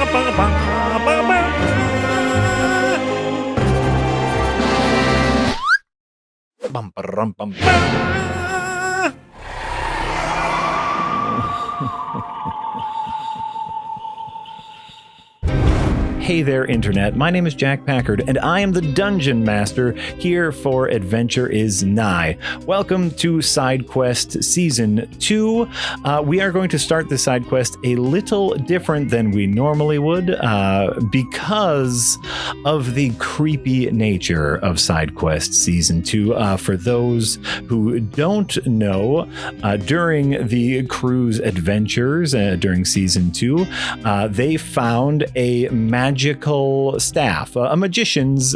Bum, ba-rum, bum. Hey there, Internet. My name is Jack Packard, and I am the Dungeon Master here for Adventure is Nigh. Welcome to Side Quest Season 2. We are going to start the side quest a little different than we normally would because of the creepy nature of Side Quest Season 2. For those who don't know, during the crew's adventures during Season 2, they found a magical staff, a magician's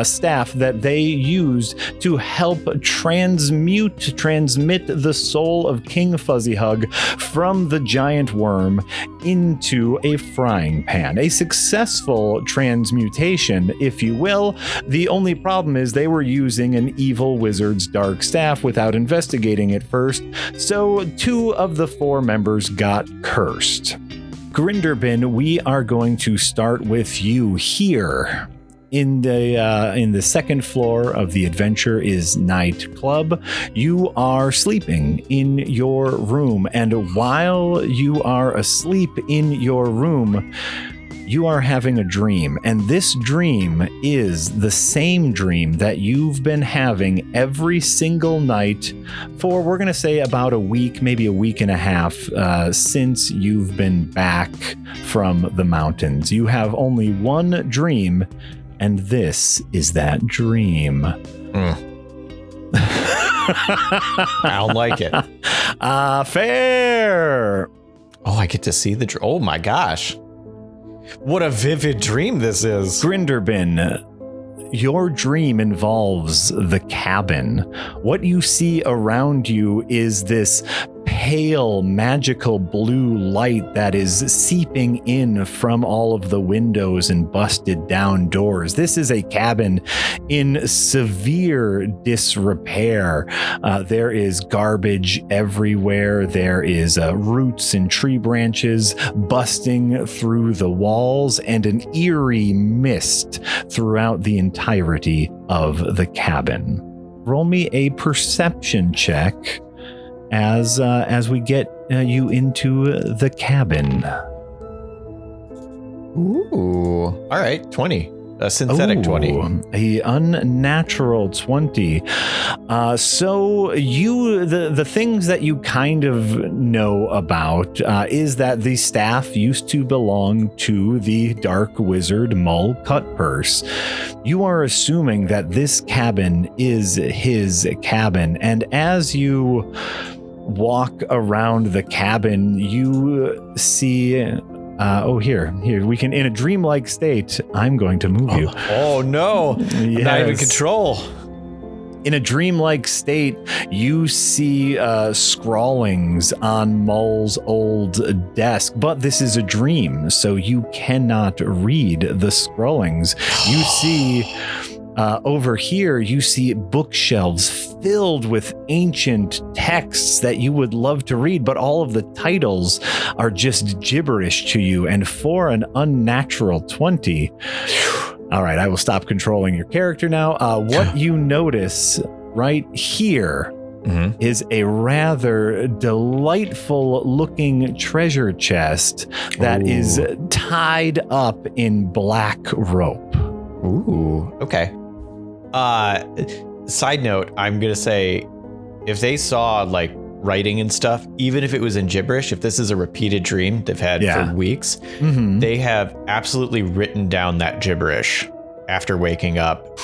staff that they used to help transmit the soul of King Fuzzyhug from the giant worm into a frying pan. A successful transmutation, if you will. The only problem is they were using an evil wizard's dark staff without investigating it first, so 2 of the 4 members got cursed. Grinderbin, we are going to start with you here in the second floor of the Adventure is Night Club. You are sleeping in your room, and while you are asleep in your room, you are having a dream, and this dream is the same dream that you've been having every single night for, we're going to say, about a week, maybe a week and a half since you've been back from the mountains. You have only one dream, and this is that dream. I don't like it. Fair. Oh, I get to see the oh my gosh. What a vivid dream this is. Grinderbin, your dream involves the cabin. What you see around you is this pale, magical blue light that is seeping in from all of the windows and busted down doors. This is a cabin in severe disrepair. There is garbage everywhere. There is roots and tree branches busting through the walls, and an eerie mist throughout the entirety of the cabin. Roll me a perception check as we get you into the cabin. Ooh. All right, 20. A synthetic 20. A unnatural 20. So the things that you kind of know about is that the staff used to belong to the dark wizard Mull Cutpurse. You are assuming that this cabin is his cabin, and as you walk around the cabin, you see here we can, in a dreamlike state, I'm going to move you. Oh no. Yes. I'm not even in control. In a dreamlike state, you see scrawlings on Mull's old desk, but this is a dream, so you cannot read the scrawlings. You see over here, you see bookshelves filled with ancient texts that you would love to read, but all of the titles are just gibberish to you. And for an unnatural 20, all right, I will stop controlling your character now. What you notice right here is a rather delightful looking treasure chest that is tied up in black rope. Ooh, okay. Side note, I'm going to say, if they saw like writing and stuff, even if it was in gibberish, if this is a repeated dream they've had for weeks, they have absolutely written down that gibberish after waking up.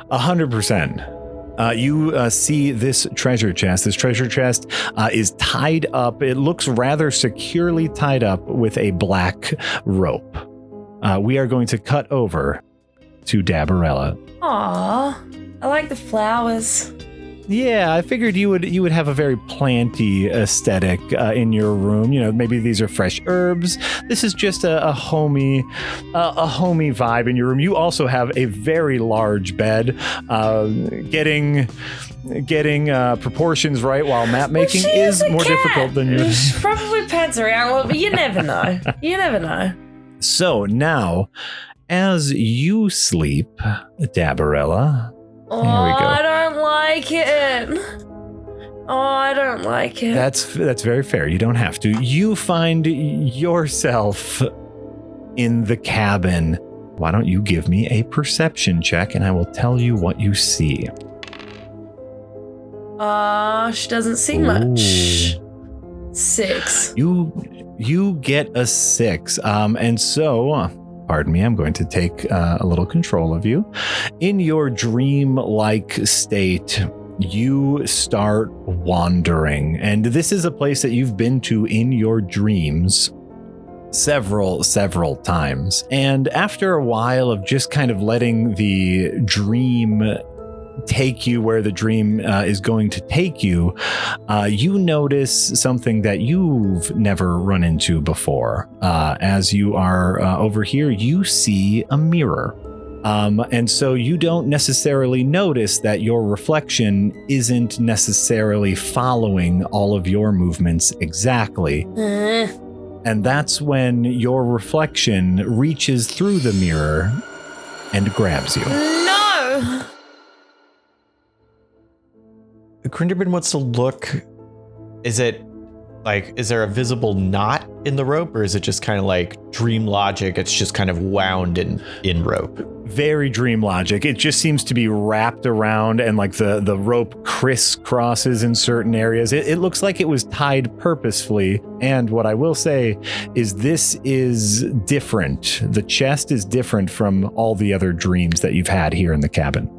100%. You see this treasure chest. This treasure chest is tied up. It looks rather securely tied up with a black rope. We are going to cut over to Dabarella. Aw, I like the flowers. Yeah, I figured you would have a very planty aesthetic in your room. You know, maybe these are fresh herbs. This is just a homey vibe in your room. You also have a very large bed. Getting proportions right while map making is more difficult than yours. She probably pads around a little, but you never know. You never know. So now, as you sleep, Dabarella, Oh, there we go. I don't like it. Oh, I don't like it. That's very fair. You don't have to. You find yourself in the cabin. Why don't you give me a perception check and I will tell you what you see. She doesn't see much. 6. You get a 6. And so, pardon me, I'm going to take a little control of you. In your dream-like state, you start wandering. And this is a place that you've been to in your dreams several times. And after a while of just kind of letting the dream take you where the dream is going to take you, you notice something that you've never run into before. As you are over here, you see a mirror. And so you don't necessarily notice that your reflection isn't necessarily following all of your movements exactly. And that's when your reflection reaches through the mirror and grabs you. No! Grinderbin wants to look. Is there a visible knot in the rope, or is it just kind of like dream logic? It's just kind of wound in rope. Very dream logic. It just seems to be wrapped around and like the rope crisscrosses in certain areas. It looks like it was tied purposefully. And what I will say is this is different. The chest is different from all the other dreams that you've had here in the cabin.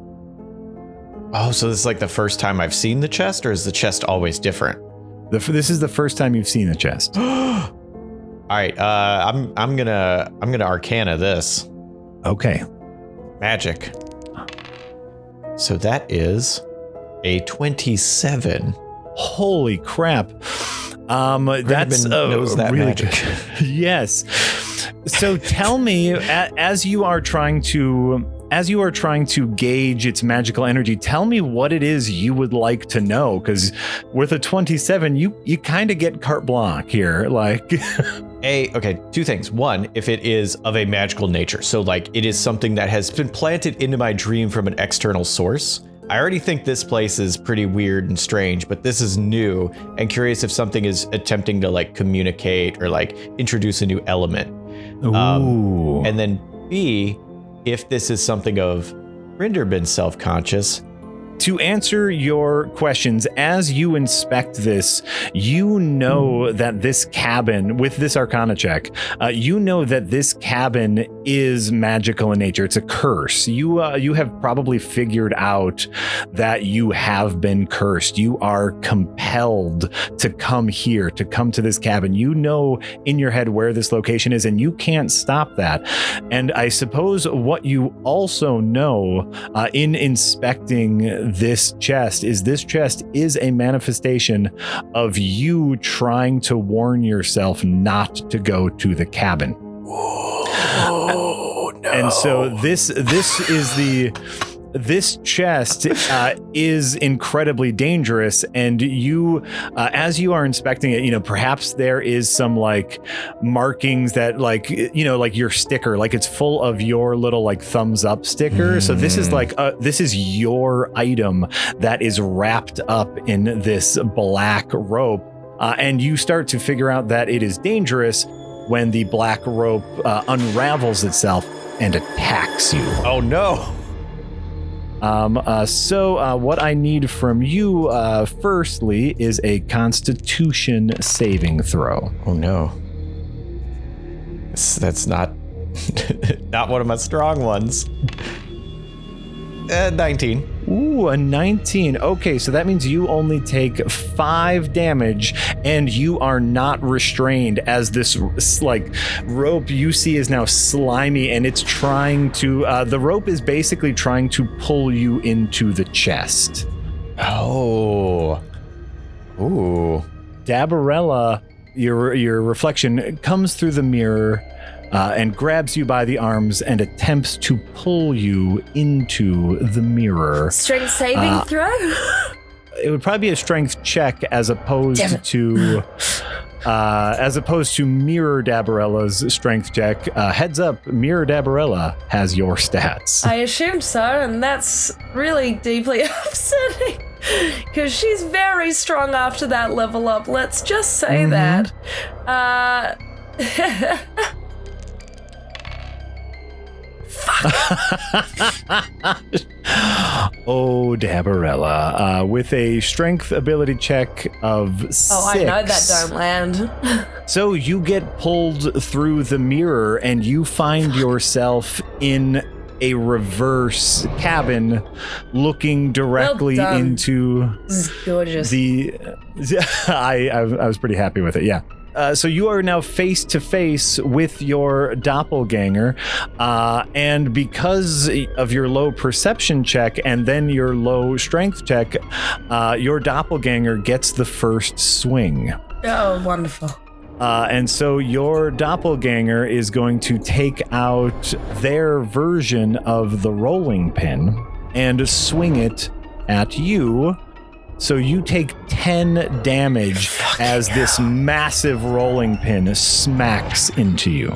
Oh, so this is like the first time I've seen the chest, or is the chest always different? This is the first time you've seen the chest. All right, I'm gonna Arcana this. Okay. Magic. So that is a 27. Holy crap! That's knows that really magic. Good. Yes. So tell me, as you are trying to gauge its magical energy, tell me what it is you would like to know, because with a 27, you kind of get carte blanche here. Like, okay, two things. One, if it is of a magical nature, so like it is something that has been planted into my dream from an external source. I already think this place is pretty weird and strange, but this is new, and curious if something is attempting to like communicate or like introduce a new element. Ooh. And then B, if this is something of Grinderbin self-conscious. To answer your questions, as you inspect this, you know that this cabin, with this Arcana check, you know that this cabin is magical in nature. It's a curse. You have probably figured out that you have been cursed. You are compelled to come here, to come to this cabin. You know in your head where this location is, and you can't stop that. And I suppose what you also know in inspecting this chest is a manifestation of you trying to warn yourself not to go to the cabin. Oh, no. And so this chest is incredibly dangerous, and you, as you are inspecting it, perhaps there is some like markings that like your sticker, like it's full of your little like thumbs up sticker. So this is like this is your item that is wrapped up in this black rope, and you start to figure out that it is dangerous when the black rope unravels itself and attacks you. Oh no. So what I need from you, firstly, is a Constitution saving throw. Oh no. That's not one of my strong ones. 19. Ooh, a 19. Okay, so that means you only take 5 damage, and you are not restrained, as this like rope you see is now slimy, and it's trying to. The rope is basically trying to pull you into the chest. Oh. Ooh. Dabarella, your reflection comes through the mirror. And grabs you by the arms and attempts to pull you into the mirror. Strength saving throw? It would probably be a strength check as opposed to as opposed to Mirror Dabarella's strength check. Heads up, Mirror Dabarella has your stats. I assumed so, and that's really deeply upsetting. Because she's very strong after that level up, let's just say that. Oh, Dabarella, with a strength ability check of 6. Oh, I know that don't land. So you get pulled through the mirror and you find yourself in a reverse cabin looking directly into this is gorgeous. I was pretty happy with it, yeah. So you are now face to face with your doppelganger, and because of your low perception check and then your low strength check, your doppelganger gets the first swing. Oh, wonderful. And so your doppelganger is going to take out their version of the rolling pin and swing it at you. So you take 10 damage as this massive rolling pin smacks into you.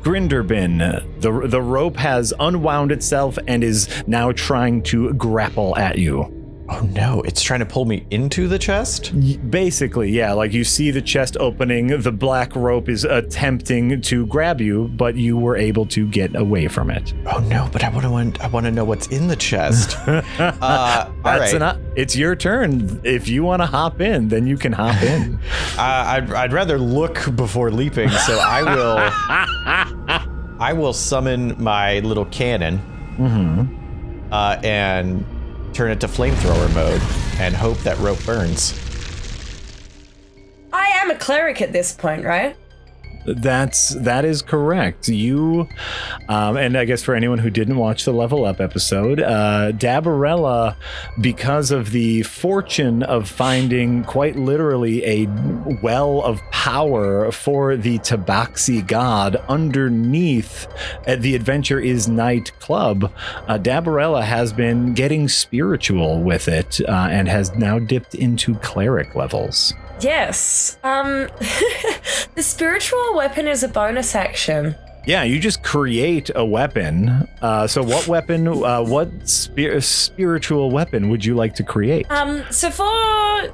Grinderbin, the rope has unwound itself and is now trying to grapple at you. Oh no, it's trying to pull me into the chest? Basically, yeah, like you see the chest opening, the black rope is attempting to grab you, but you were able to get away from it. Oh no, but I want to know what's in the chest. All right. It's your turn. If you want to hop in, then you can hop in. I'd rather look before leaping, so I will summon my little cannon and turn it to flamethrower mode and hope that rope burns. I am a cleric at this point, right? That is correct. You, and I guess for anyone who didn't watch the Level Up episode, Dabarella, because of the fortune of finding quite literally a well of power for the Tabaxi god underneath the Adventure is Night Club, Dabarella has been getting spiritual with it and has now dipped into cleric levels. Yes. The spiritual weapon is a bonus action. Yeah, you just create a weapon. So what weapon, what spiritual weapon would you like to create? So for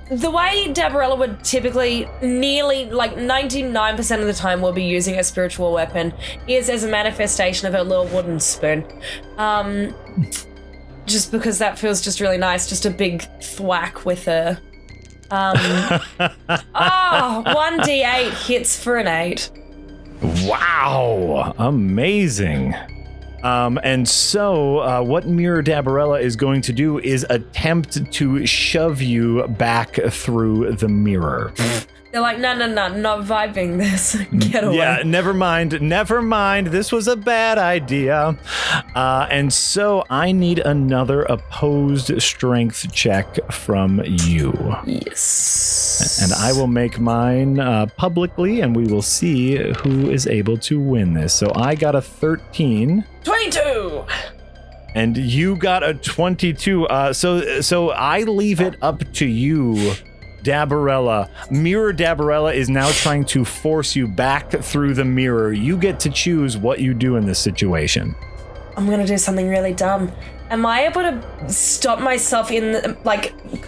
the way Dabarella would typically nearly like 99% of the time will be using a spiritual weapon is as a manifestation of her little wooden spoon. Just because that feels just really nice, just a big thwack with a 1d8 hits for an 8. Wow, amazing. And so what Mirror Dabarella is going to do is attempt to shove you back through the mirror. They're like, no, not vibing this. Get away. Yeah, never mind. This was a bad idea. And so I need another opposed strength check from you. Yes. And I will make mine publicly, and we will see who is able to win this. So I got a 13. 22! And you got a 22. So I leave it up to you, Dabarella. Mirror Dabarella is now trying to force you back through the mirror. You get to choose what you do in this situation. I'm gonna do something really dumb. Am I able to stop myself in the,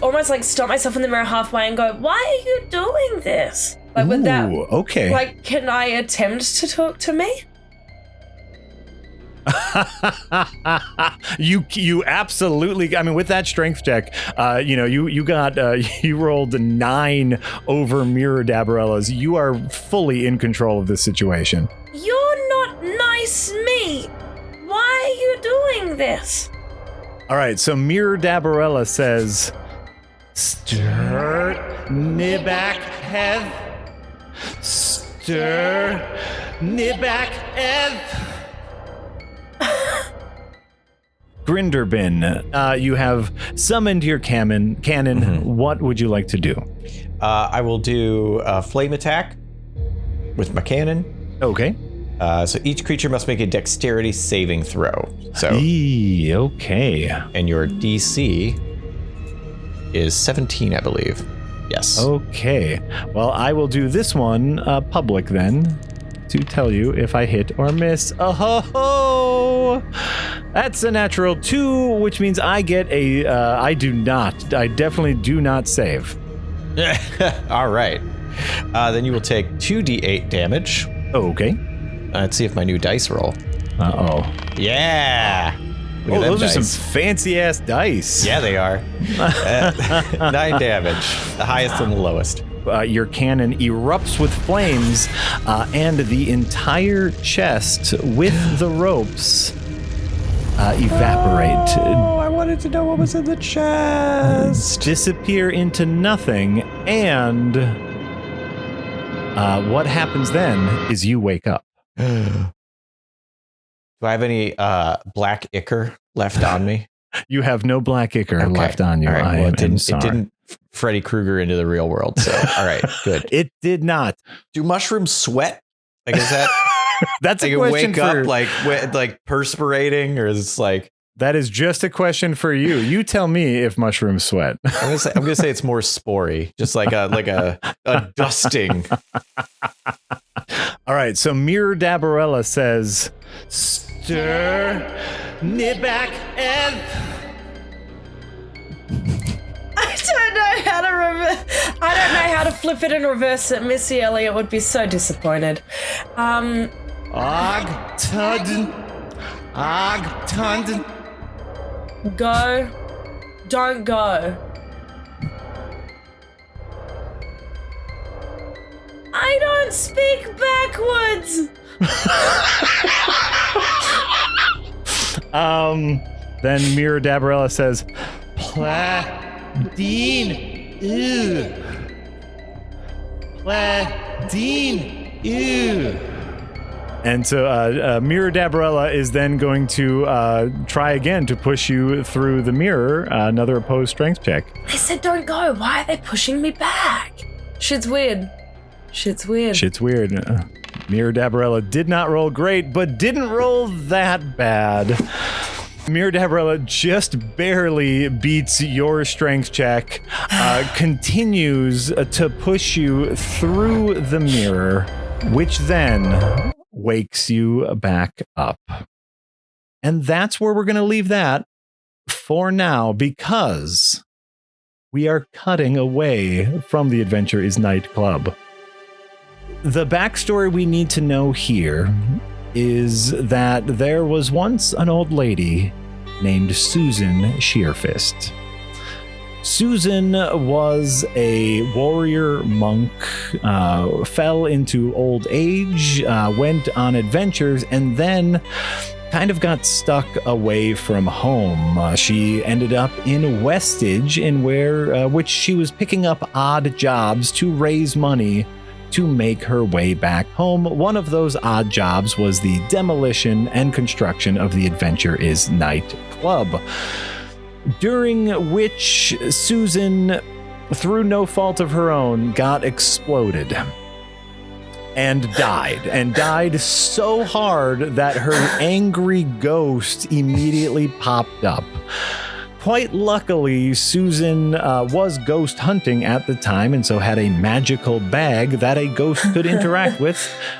almost stop myself in the mirror halfway and go, why are you doing this? With that, okay. Can I attempt to talk to me? You absolutely, I mean, with that strength check, you rolled a 9 over Mirror Dabarella's. You are fully in control of this situation. You're not nice me. Why are you doing this? All right, so Mirror Dabarella says, stir, nibak, heath. Stir, nibak, heath. Grinderbin, you have summoned your cannon. What would you like to do? I will do a flame attack with my cannon. Okay. So each creature must make a dexterity saving throw. So okay. And your DC is 17, I believe. Yes. Okay. Well, I will do this one public then to tell you if I hit or miss. Oh ho ho! That's a natural 2, which means I get a. I definitely do not save. All right. Then you will take 2d8 damage. Okay. Let's see if my new dice roll. Uh-oh. Yeah. Oh, those are some fancy ass dice. Yeah, they are. 9 damage, the highest and the lowest. Your cannon erupts with flames, and the entire chest with the ropes evaporate. Oh, I wanted to know what was in the chest. Disappear into nothing, and what happens then is you wake up. Do I have any black ichor left on me? You have no black ichor left on you. All right. Well, it didn't Freddy Krueger into the real world. So, all right, good. It did not. Do mushrooms sweat? Like, is that? That's like a question wake up like perspirating, or is it like? That is just a question for you. You tell me if mushrooms sweat. I'm gonna say it's more spory, just like a dusting. All right. So Mirror Dabarella says, "Stir, Nibak, and." I don't know how to flip it and reverse it. Missy Elliott would be so disappointed. Og Go. Don't go. I don't speak backwards. Then Mirror Dabarella says, Pladine. Ew. Pladine. Ew. And so Mirror Dabarella is then going to try again to push you through the mirror. Another opposed strength check. They said don't go. Why are they pushing me back? Shit's weird. Mirror Dabarella did not roll great, but didn't roll that bad. Mirror Dabarella just barely beats your strength check, continues to push you through the mirror, which then wakes you back up. And that's where we're going to leave that for now, because we are cutting away from the Adventure is Night Club. The backstory we need to know here is that there was once an old lady named Susan Shearfist. Susan was a warrior monk, fell into old age, went on adventures, and then kind of got stuck away from home. She ended up in Westage, which she was picking up odd jobs to raise money to make her way back home. One of those odd jobs was the demolition and construction of the Adventure is Night Club, during which Susan, through no fault of her own, got exploded and died so hard that her angry ghost immediately popped up. Quite luckily, Susan was ghost hunting at the time, and so had a magical bag that a ghost could interact with.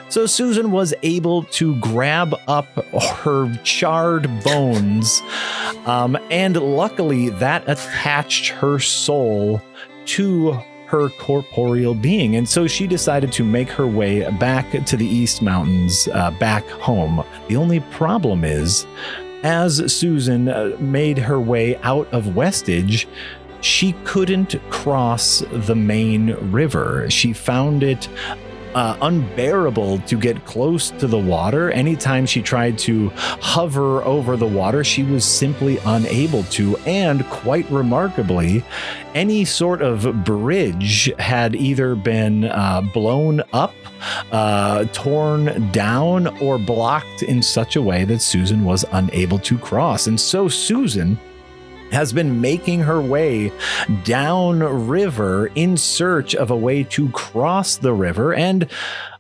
So Susan was able to grab up her charred bones, and luckily that attached her soul to her corporeal being. And so she decided to make her way back to the East Mountains, back home. The only problem is, as Susan made her way out of Westage, she couldn't cross the main river. She found it unbearable to get close to the water. Anytime she tried to hover over the water, she was simply unable to. And quite remarkably, any sort of bridge had either been blown up, torn down, or blocked in such a way that Susan was unable to cross. And so Susan has been making her way downriver in search of a way to cross the river. And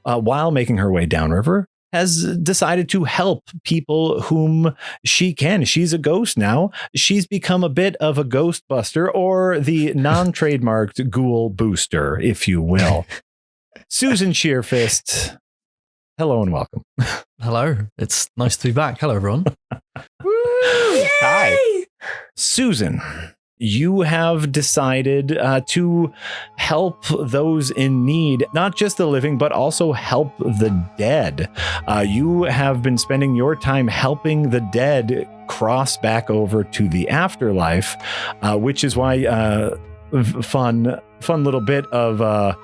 while making her way downriver, has decided to help people whom she can. She's a ghost now. She's become a bit of a ghostbuster, or the non-trademarked ghoul booster, if you will. Susan Sheerfist, hello and welcome. Hello. It's nice to be back. Hello, everyone. Hi. Susan, you have decided to help those in need, not just the living, but also help the dead. You have been spending your time helping the dead cross back over to the afterlife, which is why fun little bit of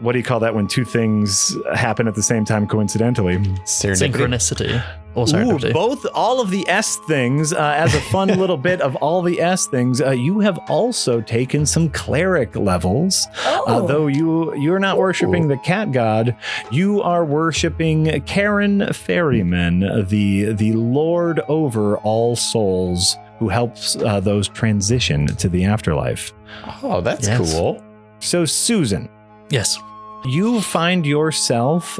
what do you call that when two things happen at the same time coincidentally? Synchronicity. Or serendipity. Both, all of the S things, as a fun little bit of all the S things. You have also taken some cleric levels, though you're not worshiping the cat god. You are worshiping Karen Ferryman, the Lord over all souls, who helps those transition to the afterlife. Oh, that's cool. So, Susan. Yes. You find yourself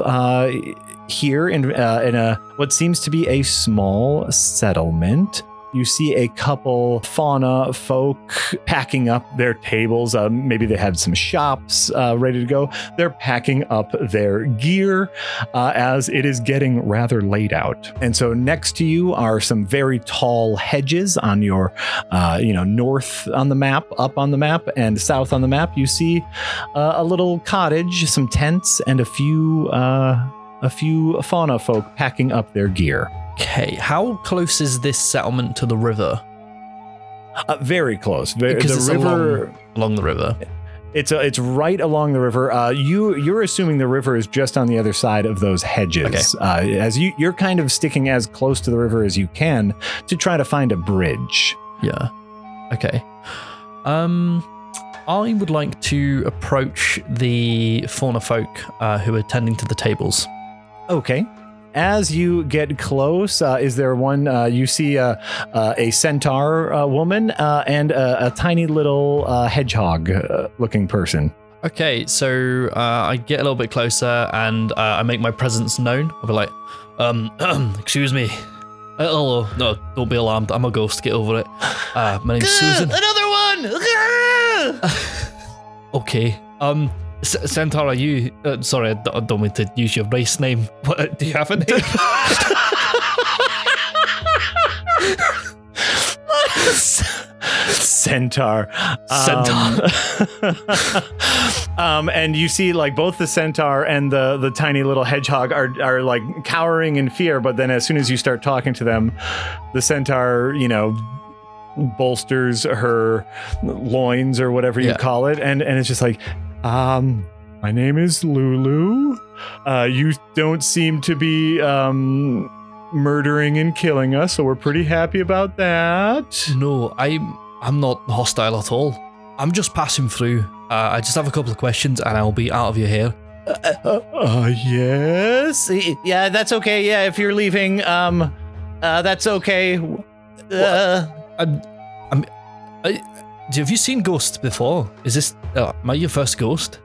here in a what seems to be a small settlement. You see a couple fauna folk packing up their tables. Maybe they have some shops ready to go. They're packing up their gear as it is getting rather late out. And so next to you are some very tall hedges on your, north on the map, up on the map, and south on the map. You see a little cottage, some tents, and a few fauna folk packing up their gear. Okay, how close is this settlement to the river? Very close. Because it's river along the river. It's right along the river. You're assuming the river is just on the other side of those hedges. Okay. As you're kind of sticking as close to the river as you can to try to find a bridge. Yeah. Okay. I would like to approach the fauna folk who are tending to the tables. Okay. As you get close, is there one, you see a centaur woman and a tiny little hedgehog looking person. Okay, so I get a little bit closer and I make my presence known. I'll be like, excuse me. Hello, no, don't be alarmed. I'm a ghost, get over it. My name's Susan. Another one! Okay, Centaur, are you... sorry, I don't mean to use your race name. What, do you have a name? Centaur. And you see like both the centaur and the tiny little hedgehog are like cowering in fear, but then as soon as you start talking to them, the centaur, bolsters her loins or whatever you call it, and it's just like, my name is Lulu. You don't seem to be murdering and killing us, so we're pretty happy about that. No, I'm not hostile at all. I'm just passing through. I just have a couple of questions and I'll be out of your hair. Yes. Yeah, that's okay. Yeah, if you're leaving, that's okay. Have you seen ghosts before? Is this am I your first ghost?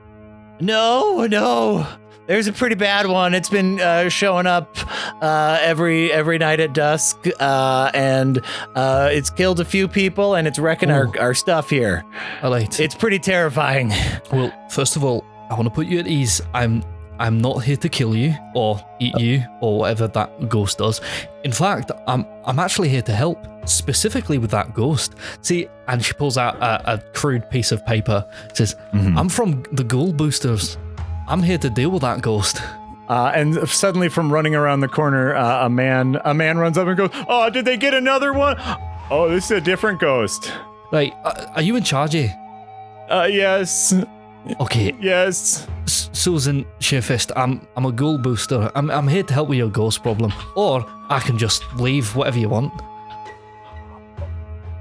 No. There's a pretty bad one. It's been showing up every night at dusk, and it's killed a few people, and it's wrecking our stuff here. All right. It's pretty terrifying. Well, first of all, I want to put you at ease. I'm not here to kill you or eat you or whatever that ghost does. In fact, I'm actually here to help, specifically with that ghost. See, and she pulls out a crude piece of paper. Says, I'm from the Ghoul Boosters. I'm here to deal with that ghost. And suddenly, from running around the corner, a man runs up and goes, "Oh, did they get another one? Oh, this is a different ghost." Right, are you in charge here? Yes. Okay. Yes. Susan Sheerfist, I'm a ghoul booster. I'm here to help with your ghost problem, or I can just leave, whatever you want.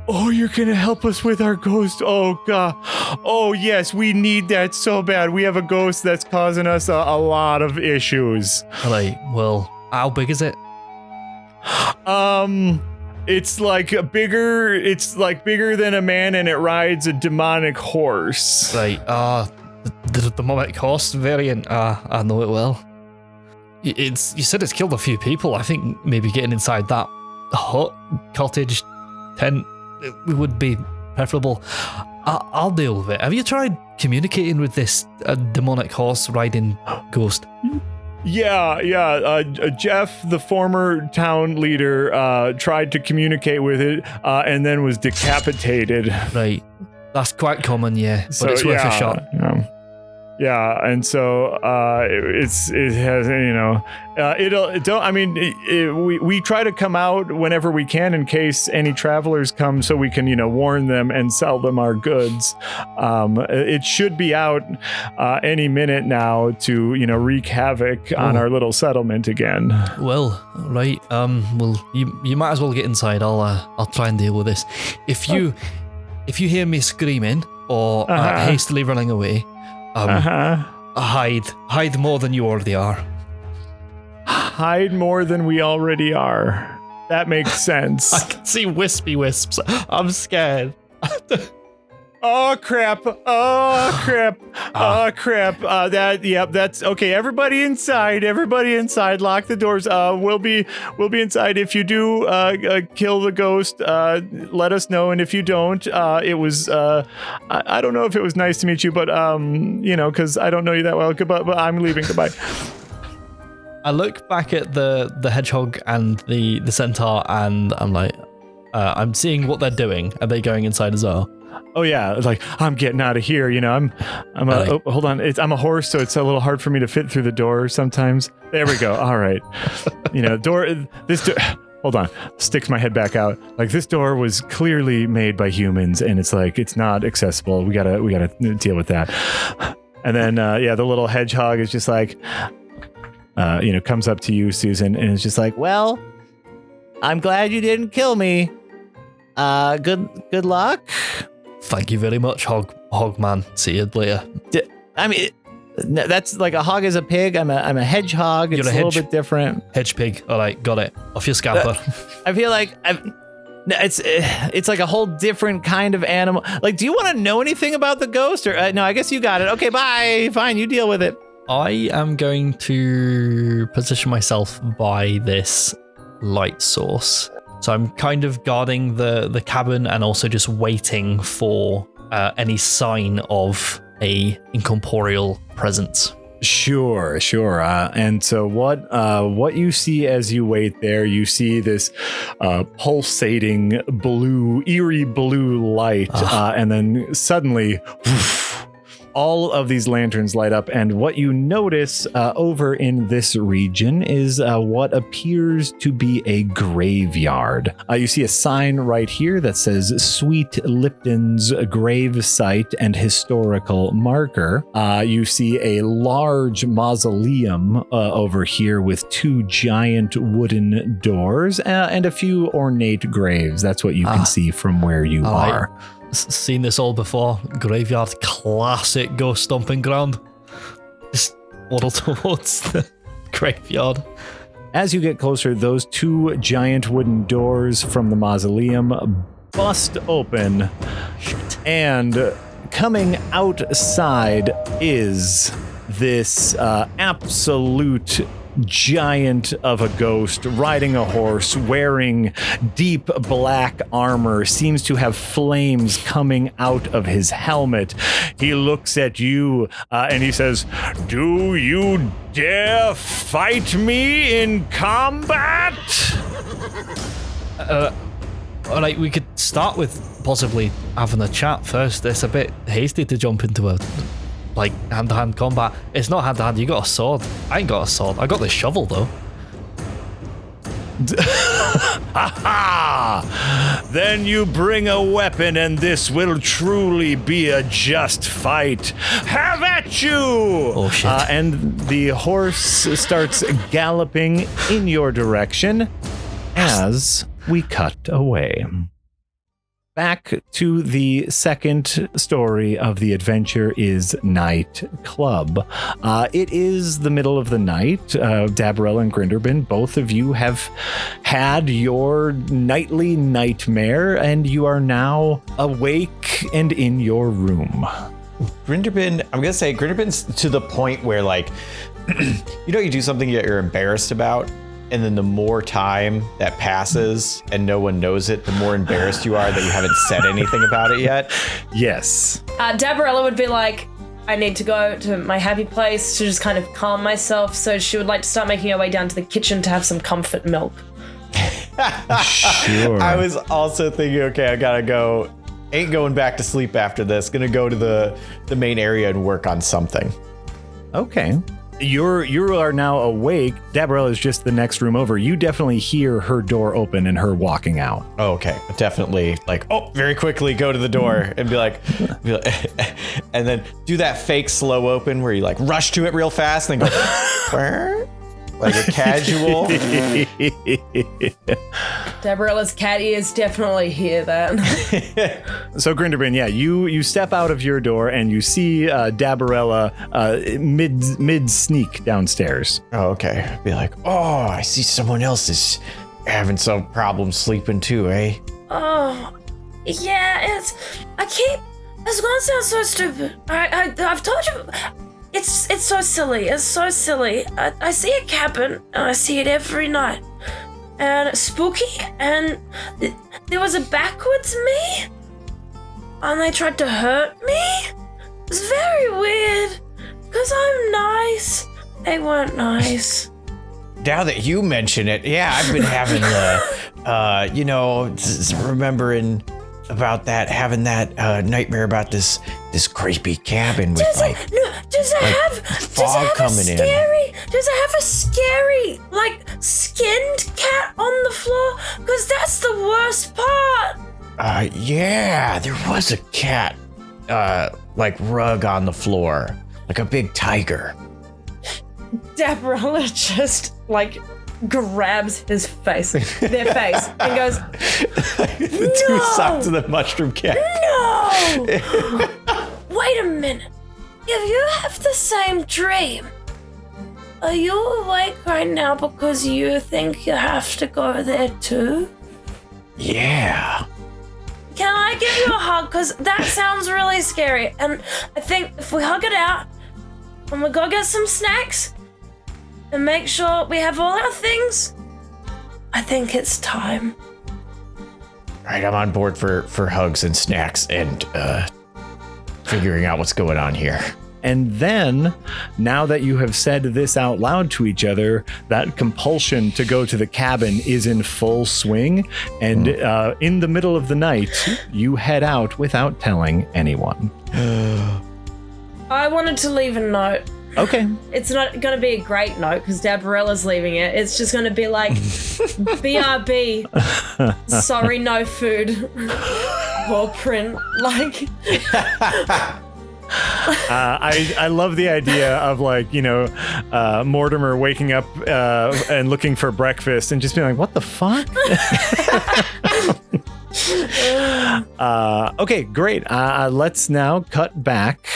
Oh, you're gonna help us with our ghost? Oh, God. Oh, yes, we need that so bad. We have a ghost that's causing us a lot of issues. Right, well, how big is it? It's like bigger than a man, and it rides a demonic horse. Right, the demonic horse variant, I know it well. You said it's killed a few people. I think maybe getting inside that hut, cottage, tent, it would be preferable. I'll deal with it. Have you tried communicating with this demonic horse riding ghost? Yeah. Jeff, the former town leader, tried to communicate with it and then was decapitated. Right. That's quite common, yeah. But it's worth a shot. Yeah, and so it has, we try to come out whenever we can in case any travelers come, so we can warn them and sell them our goods. It should be out any minute now to wreak havoc on our little settlement again. Well, right. Well, you might as well get inside. I'll try and deal with this. If you hear me screaming or hastily running away. Hide more than you already are. Hide more than we already are. That makes sense. I can see wispy wisps. I'm scared. Oh crap! That's okay. Everybody inside. Lock the doors. We'll be inside. If you do kill the ghost, let us know. And if you don't, it was I don't know if it was nice to meet you, but because I don't know you that well. Goodbye. But I'm leaving. Goodbye. I look back at the hedgehog and the centaur, and I'm like, I'm seeing what they're doing. Are they going inside as well? Oh yeah, like I'm getting out of here. Hold on. I'm a horse, so it's a little hard for me to fit through the door sometimes. There we go. All right. This door. Hold on. Sticks my head back out. Like this door was clearly made by humans, and it's like it's not accessible. We gotta deal with that. And then the little hedgehog is just like, comes up to you, Susan, and is just like, well, I'm glad you didn't kill me. Good luck. Thank you very much, Hogman. See you later. That's like a hog is a pig. I'm a hedgehog. It's a little bit different. Hedge pig. All right, got it. Off your scamper. I feel like it's like a whole different kind of animal. Like, do you want to know anything about the ghost? Or no? I guess you got it. Okay, bye. Fine, you deal with it. I am going to position myself by this light source. So I'm kind of guarding the cabin and also just waiting for any sign of a incorporeal presence. Sure. And so what you see as you wait there, you see this pulsating eerie blue light, and then suddenly all of these lanterns light up, and what you notice over in this region is what appears to be a graveyard. You see a sign right here that says Sweet Lipton's Grave Site and Historical Marker. You see a large mausoleum over here with two giant wooden doors and a few ornate graves. That's what you can see from where you are. Seen this all before. Graveyard, classic ghost stomping ground. Just waddle towards the graveyard. As you get closer, those two giant wooden doors from the mausoleum bust open. And coming outside is this absolute giant of a ghost riding a horse, wearing deep black armor, seems to have flames coming out of his helmet. He looks at you and he says, "Do you dare fight me in combat?" All right, we could start with possibly having a chat first. It's a bit hasty to jump into a hand-to-hand combat. It's not hand-to-hand, you got a sword. I ain't got a sword. I got this shovel, though. Ha! Then you bring a weapon and this will truly be a just fight. Have at you! Oh, shit. And the horse starts galloping in your direction as we cut away. Back to the second story of the Adventure is Night Club. It is the middle of the night. Dabarella and Grinderbin, both of you have had your nightly nightmare, and you are now awake and in your room. Grinderbin, I'm going to say Grinderbin's to the point where, you know, you do something that you're embarrassed about, and then the more time that passes and no one knows it, the more embarrassed you are that you haven't said anything about it yet. Yes. Dabarella would be like, I need to go to my happy place to just kind of calm myself. So she would like to start making her way down to the kitchen to have some comfort milk. Sure. I was also thinking, okay, I gotta go. Ain't going back to sleep after this. Gonna go to the main area and work on something. Okay. You are now awake. Dabarella is just the next room over. You definitely hear her door open and her walking out. Oh, okay. Definitely like, very quickly go to the door and be like and then do that fake slow open where you like rush to it real fast and then go like a casual. Dabarella's cat ears definitely hear that. So Grinderbin, yeah, you step out of your door and you see Dabarella mid sneak downstairs. Oh, okay. Be like, I see someone else is having some problem sleeping too, eh? Oh, yeah, it's gonna sound so stupid. I've told you, it's so silly. It's so silly. I see a cabin, and I see it every night. And it's spooky, and there was a backwards me, and they tried to hurt me. It's very weird, because I'm nice. They weren't nice. Now that you mention it, yeah, I've been having remembering about that, having that nightmare about this creepy cabin with fog coming in. Does it have a scary, like, skinned cat on the floor? Because that's the worst part. Yeah, there was a cat, like rug on the floor, like a big tiger. Dabarella just, like, grabs their face, and goes, The two socks of the mushroom cat. No! Wait a minute. If you have the same dream, are you awake right now because you think you have to go there too? Yeah. Can I give you a hug? Because that sounds really scary. And I think if we hug it out, and we go get some snacks, and make sure we have all our things, I think it's time. All right, I'm on board for hugs and snacks and figuring out what's going on here. And then, now that you have said this out loud to each other, that compulsion to go to the cabin is in full swing. And in the middle of the night, you head out without telling anyone. I wanted to leave a note. Okay. It's not going to be a great note because Dabarella's leaving it. It's just going to be like, BRB, sorry, no food. Paw print, like... I love the idea of, like, Mortimer waking up and looking for breakfast and just being like, what the fuck? Okay, great. Let's now cut back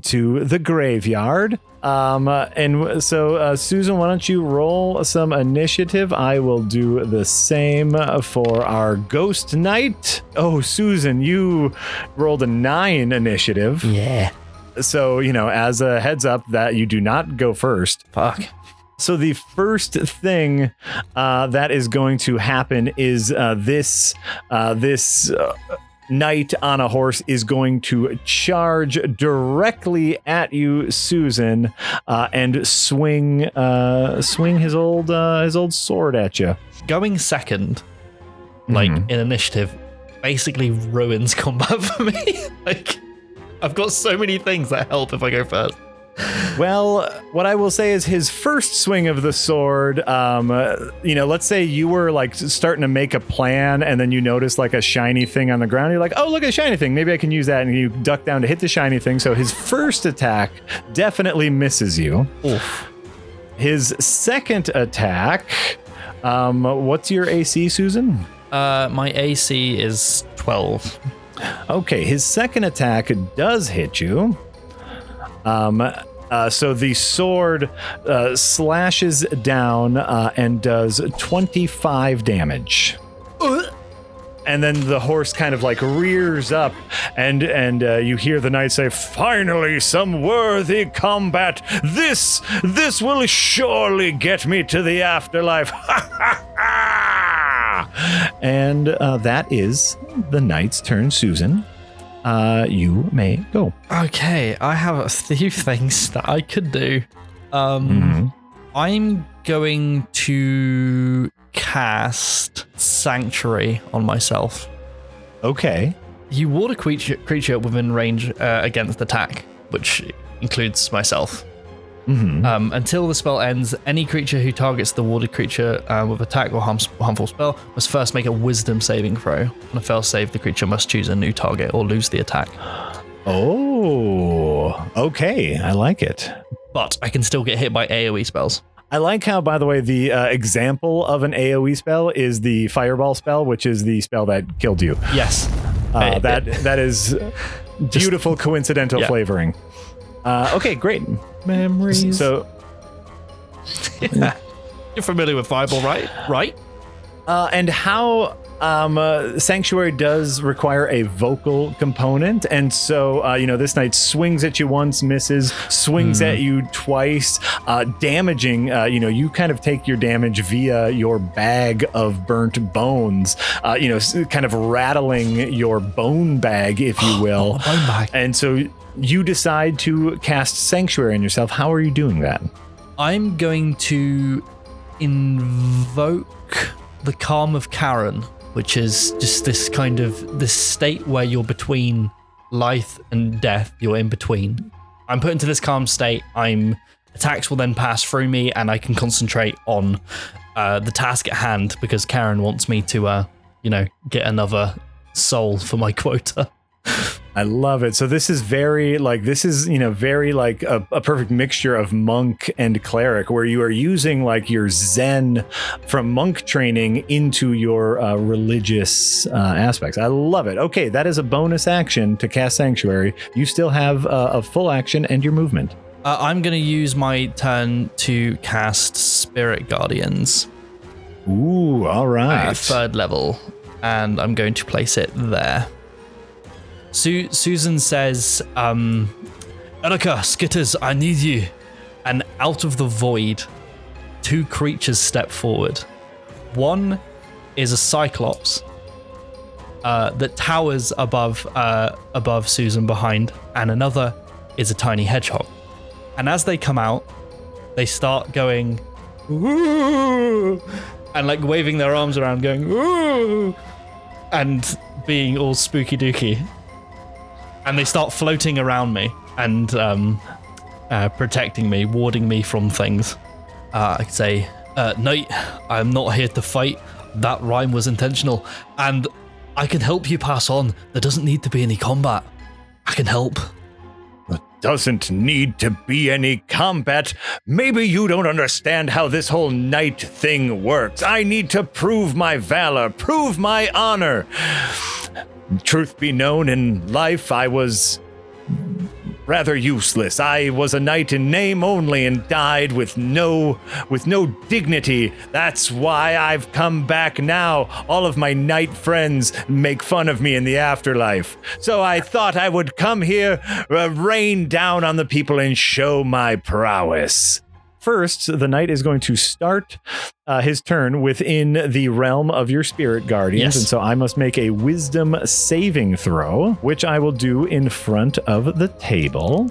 to the graveyard. And so, Susan, why don't you roll some initiative? I will do the same for our ghost night. Oh, Susan, you rolled a 9 initiative. Yeah. So, as a heads up that you do not go first. Fuck. So the first thing that is going to happen is this knight on a horse is going to charge directly at you, Susan, and swing his old sword at you. Going second, like in initiative, basically ruins combat for me. Like, I've got so many things that help if I go first. Well, what I will say is his first swing of the sword, let's say you were like starting to make a plan and then you notice like a shiny thing on the ground. You're like, oh, look at a shiny thing. Maybe I can use that. And you duck down to hit the shiny thing. So his first attack definitely misses you. Oof. His second attack, what's your AC, Susan? My AC is 12. Okay, his second attack does hit you. So the sword slashes down and does 25 damage. And then the horse kind of like rears up, and you hear the knight say, "Finally, some worthy combat. This will surely get me to the afterlife." And that is the knight's turn. Susan, you may go. Okay, I have a few things that I could do. I'm going to cast Sanctuary on myself. Okay. You ward a creature within range against attack, which includes myself. Until the spell ends, any creature who targets the warded creature with attack or harmful spell must first make a wisdom saving throw. On a fail save, the creature must choose a new target or lose the attack. Oh, okay. I like it. But I can still get hit by AoE spells. I like how, by the way, the example of an AoE spell is the Fireball spell, which is the spell that killed you. Yes. That is beautiful coincidental flavoring. Okay, great. Memories. So you're familiar with Fireball, right? And how Sanctuary does require a vocal component, and so this knight swings at you once, misses, swings at you twice, damaging. You kind of take your damage via your bag of burnt bones, kind of rattling your bone bag, if you will. Bone bag. And so you decide to cast Sanctuary on yourself. How are you doing that? I'm going to invoke the Calm of Karen, which is just this kind of this state where you're between life and death. You're in between. I'm put into this calm state. Attacks will then pass through me, and I can concentrate on the task at hand because Karen wants me to, get another soul for my quota. I love it. So this is very like a perfect mixture of monk and cleric, where you are using like your Zen from monk training into your religious aspects. I love it. Okay, that is a bonus action to cast Sanctuary. You still have a full action and your movement. I'm going to use my turn to cast Spirit Guardians. Ooh, all right. 3rd level, and I'm going to place it there. Susan says, Erica, Skitters, I need you. And out of the void, 2 creatures step forward. One is a Cyclops that towers above Susan behind, and another is a tiny hedgehog. And as they come out, they start going, ooh, and like waving their arms around, going, ooh, and being all spooky dooky. And they start floating around me and protecting me, warding me from things. I could say, Knight, I'm not here to fight. That rhyme was intentional. And I can help you pass on. There doesn't need to be any combat. I can help. Doesn't need to be any combat. Maybe you don't understand how this whole knight thing works. I need to prove my valor, prove my honor. Truth be known, in life I was rather useless. I was a knight in name only and died with no dignity. That's why I've come back now. All of my knight friends make fun of me in the afterlife. So I thought I would come here, rain down on the people and show my prowess. First, the knight is going to start his turn within the realm of your spirit guardians, and so I must make a wisdom saving throw, which I will do in front of the table,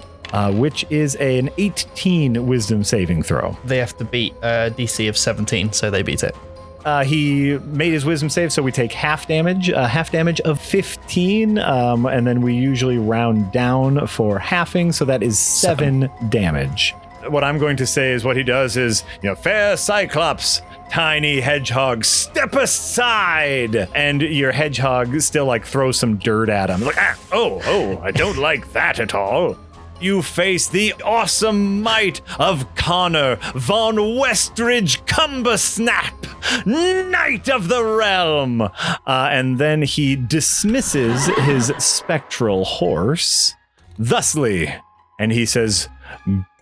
which is an 18 wisdom saving throw. They have to beat a DC of 17, so they beat it. He made his wisdom save, so we take half damage of 15, and then we usually round down for halving, so that is 7 damage. What I'm going to say is what he does is, fair Cyclops, tiny hedgehog, step aside. And your hedgehog still like throws some dirt at him. Like, I don't like that at all. You face the awesome might of Connor von Westridge Cumbersnap, Knight of the Realm. And then he dismisses his spectral horse thusly. And he says,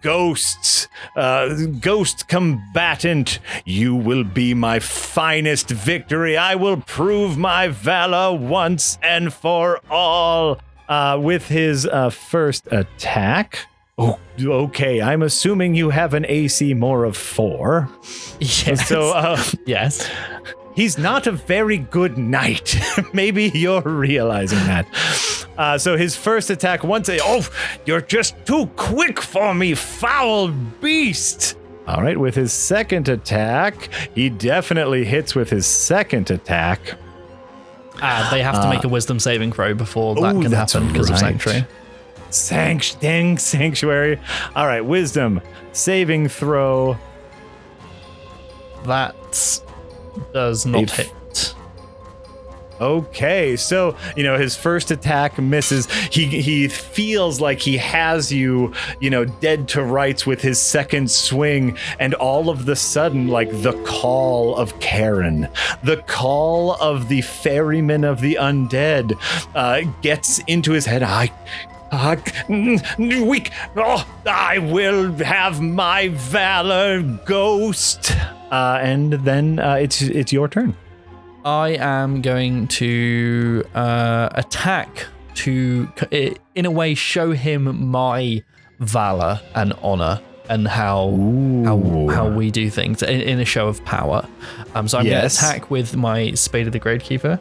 ghosts, ghost combatant, you will be my finest victory. I will prove my valor once and for all. With his first attack. Oh, okay. I'm assuming you have an AC more of 4. Yes. So, yes. He's not a very good knight. Maybe you're realizing that. So his first attack you're just too quick for me, foul beast. All right, with his second attack, he definitely hits with his second attack. They have to make a wisdom saving throw before that can happen because of Sanctuary. Sanctuary. All right, wisdom saving throw. That does not hit. Okay, so, his first attack misses. He feels like he has you, dead to rights with his second swing, and all of the sudden, like the call of Karen, the call of the ferryman of the undead, gets into his head. Weak. I will have my valor, ghost. And then it's your turn. I am going to attack to, in a way, show him my valor and honor and how we do things in a show of power. So I'm going to attack with my Spade of the Gravekeeper.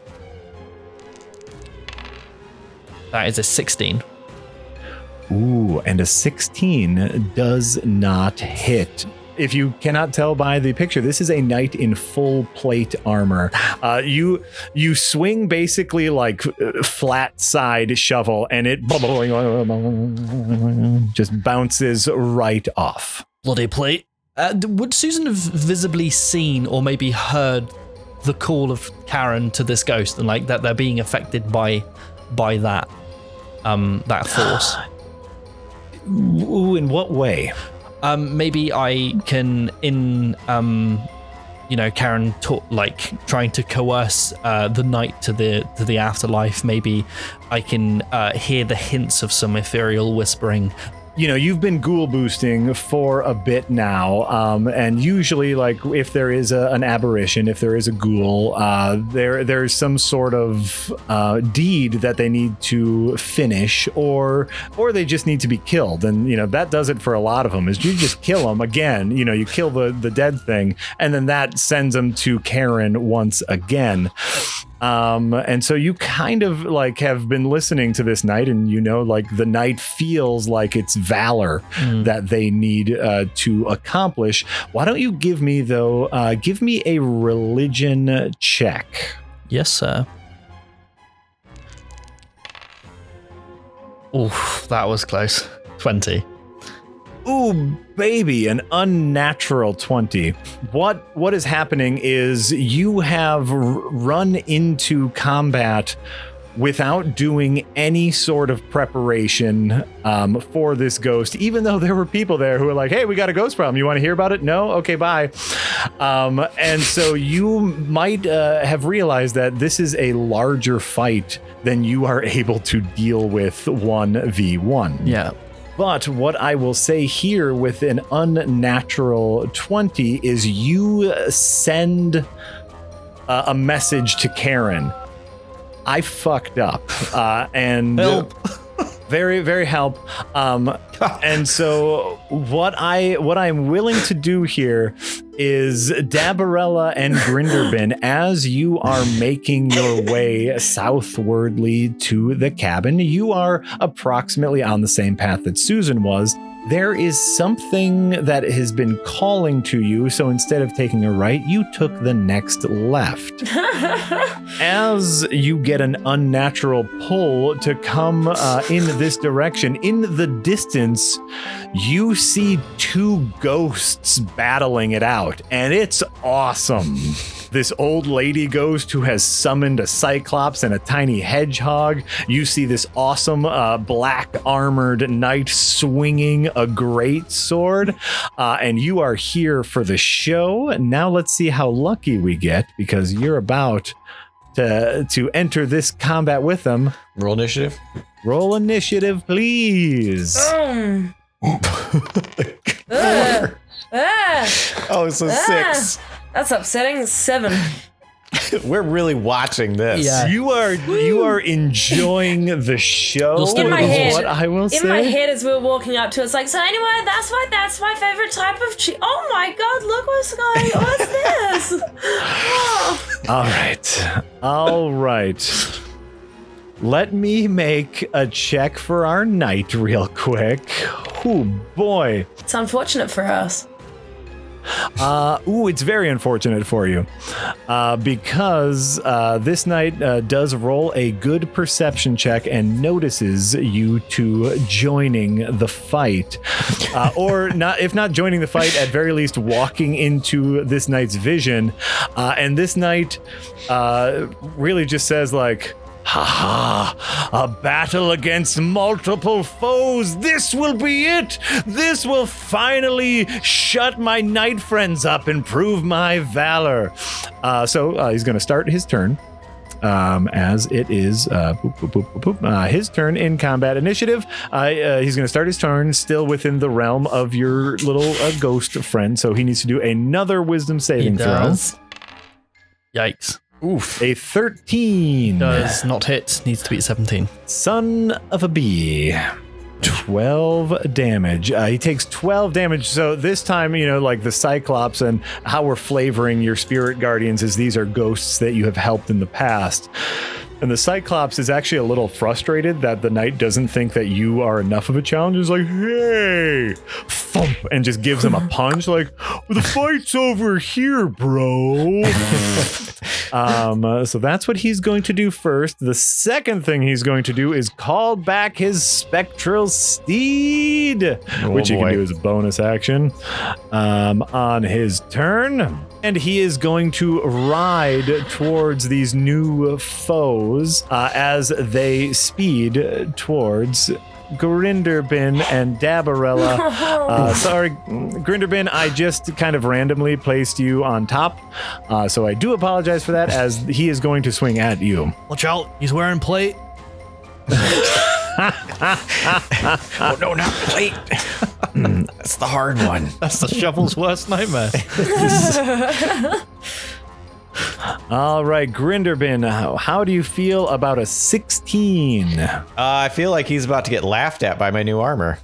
That is a 16. Ooh, and a 16 does not hit. If you cannot tell by the picture, this is a knight in full plate armor. You swing basically like flat side shovel, and it just bounces right off. Bloody plate. Would Susan have visibly seen or maybe heard the call of Karen to this ghost, and like that they're being affected by that force? Ooh, in what way? Maybe I can, Karen trying to coerce the knight to the afterlife. Maybe I can hear the hints of some ethereal whispering. You've been ghoul boosting for a bit now, and usually, like, if there is an aberration, if there is a ghoul, there's some sort of deed that they need to finish, or they just need to be killed, and that does it for a lot of them. Is you just kill them again. You kill the dead thing, and then that sends them to Karen once again. And so you kind of like have been listening to this knight, and like the knight feels like it's valor that they need to accomplish. Why don't you give me a religion check? Yes, sir. Oof, that was close. 20. Ooh, baby, an unnatural 20. What is happening is you have run into combat without doing any sort of preparation for this ghost, even though there were people there who were like, hey, we got a ghost problem. You want to hear about it? No? Okay, bye. And so you might have realized that this is a larger fight than you are able to deal with 1v1. Yeah. But what I will say here with an unnatural 20 is you send a message to Karen. I fucked up. And help. Very, very help. And so what I'm willing to do here is Dabarella and Grinderbin, as you are making your way southwardly to the cabin, you are approximately on the same path that Susan was. There is something that has been calling to you, so instead of taking a right, you took the next left. As you get an unnatural pull to come in this direction, in the distance, you see two ghosts battling it out, and it's awesome. This old lady ghost who has summoned a cyclops and a tiny hedgehog. You see this awesome black armored knight swinging a great sword, and you are here for the show. Now let's see how lucky we get, because you're about to enter this combat with them. Roll initiative. Roll initiative, please. Oh, so 6. That's upsetting. 7. We're really watching this. Yeah. You are enjoying the show. In my head, what I will say. In my head, as we were walking up to it, it's like, so anyway, that's my favorite type of cheese. Oh my god, look what's going. What's this? Oh. All right. Let me make a check for our knight real quick. Oh boy. It's unfortunate for us. It's very unfortunate for you because this knight does roll a good perception check and notices you two joining the fight, or not. If not joining the fight, at very least walking into this knight's vision, and this knight really just says like, "Ha ha! A battle against multiple foes. This will be it. This will finally shut my knight friends up and prove my valor." So he's going to start his turn. As it is his turn in combat initiative. He's going to start his turn still within the realm of your little ghost friend. So he needs to do another wisdom saving throw. Yikes. Oof. A 13. Does not hit. Needs to be 17. Son of a bee. 12 damage. He takes 12 damage. So this time, like the Cyclops and how we're flavoring your spirit guardians is these are ghosts that you have helped in the past. And the Cyclops is actually a little frustrated that the knight doesn't think that you are enough of a challenge. He's like, hey, thump, and just gives him a punch like, the fight's over here, bro. So that's what he's going to do first. The second thing he's going to do is call back his spectral steed, which he can do as a bonus action on his turn. And he is going to ride towards these new foes as they speed towards Grinderbin and Dabarella. Sorry, Grinderbin, I just kind of randomly placed you on top. So I do apologize for that, as he is going to swing at you. Watch out. He's wearing plate. Oh, no, not plate. That's the hard one. That's the shovel's worst nightmare. All right, Grinderbin, how do you feel about a 16? I feel like he's about to get laughed at by my new armor.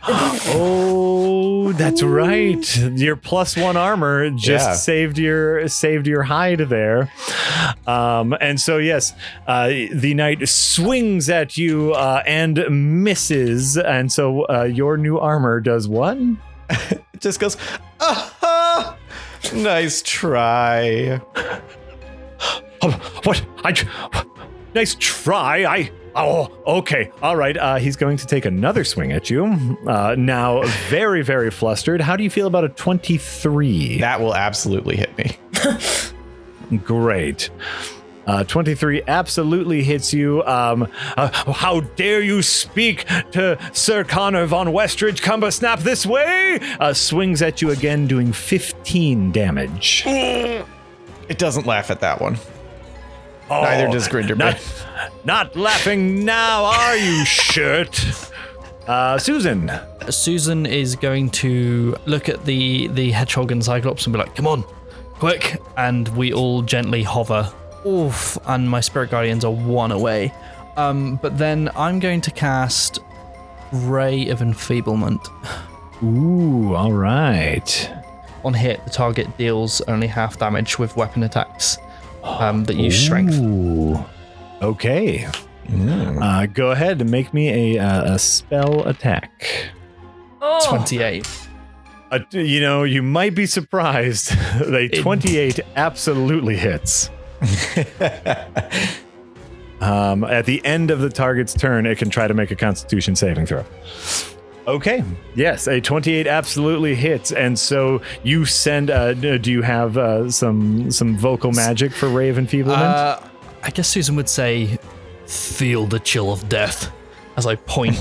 Oh, that's right. Your +1 armor just saved your hide there. And so yes, the knight swings at you and misses, and so your new armor does what? It just goes, ah, nice try. What? Nice try. Oh, okay. All right. He's going to take another swing at you. Now, very, very flustered. How do you feel about a 23? That will absolutely hit me. Great. 23 absolutely hits you. How dare you speak to Sir Connor von Westridge Cumbersnap this way? Swings at you again, doing 15 damage. It doesn't laugh at that one. Oh, neither does Grinderbin. Not laughing now, are you, shirt? Susan. Susan is going to look at the hedgehog and Cyclops and be like, come on, quick. And we all gently hover. Oof, and my spirit guardians are 1 away. But then I'm going to cast Ray of Enfeeblement. Ooh, all right. On hit, the target deals only half damage with weapon attacks that use strength. Ooh. Okay. Go ahead and make me a spell attack. 28. You might be surprised. The 28 absolutely hits. At the end of the target's turn, it can try to make a Constitution saving throw. Okay. Yes, a 28 absolutely hits, and so you send. Do you have some vocal magic for Ray of Enfeeblement? I guess Susan would say, "Feel the chill of death," as I point,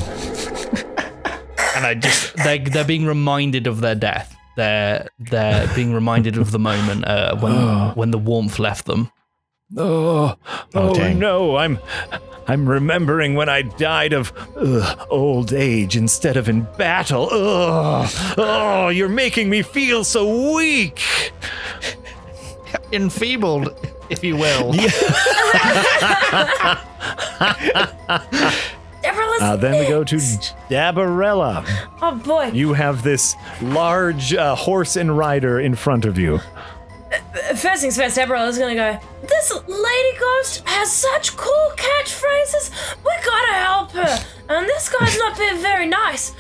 and they're being reminded of their death. They're being reminded of the moment when the warmth left them. Oh dang. no, I'm remembering when I died of old age instead of in battle. Oh, you're making me feel so weak. Enfeebled, if you will. Then we go to Dabarella. Oh boy. You have this large horse and rider in front of you. First things first, Dabarella's gonna go, this lady ghost has such cool catchphrases, we gotta help her, and this guy's not being very nice.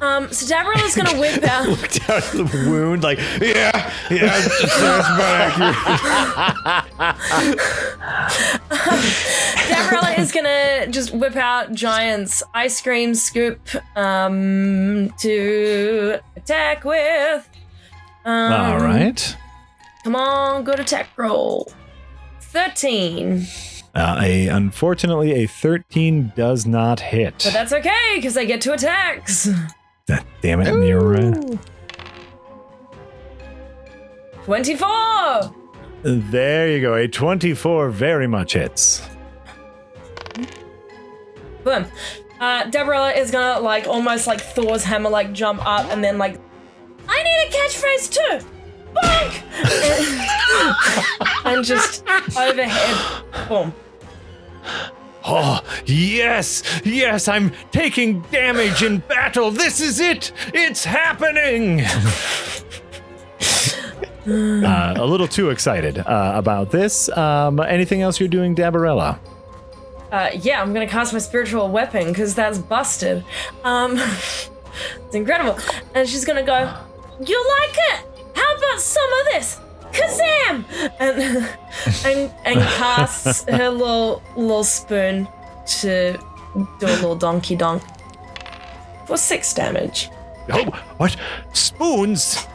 So Dabarella's gonna whip out. Look down at the wound, like, yeah, that's about accurate. Dabarella is gonna just whip out Giant's ice cream scoop to attack with. All right. Come on, good attack roll. 13. Unfortunately, a 13 does not hit. But that's okay, because I get 2 attacks. Damn it, Nira. 24! There you go. A 24 very much hits. Boom. Dabarella is gonna, like, almost like Thor's hammer, like, jump up and then, like, I need a catchphrase too! Bonk! and just overhead. Boom. Oh, yes, I'm taking damage in battle. This is it. It's happening. A little too excited about this. Anything else you're doing, Dabarella? Yeah, I'm gonna cast my spiritual weapon because that's busted. It's incredible. And she's gonna go, you like it? How about some of this? Kazam! And casts her little spoon to do a little donkey donk for 6 damage. Oh, what? Spoons?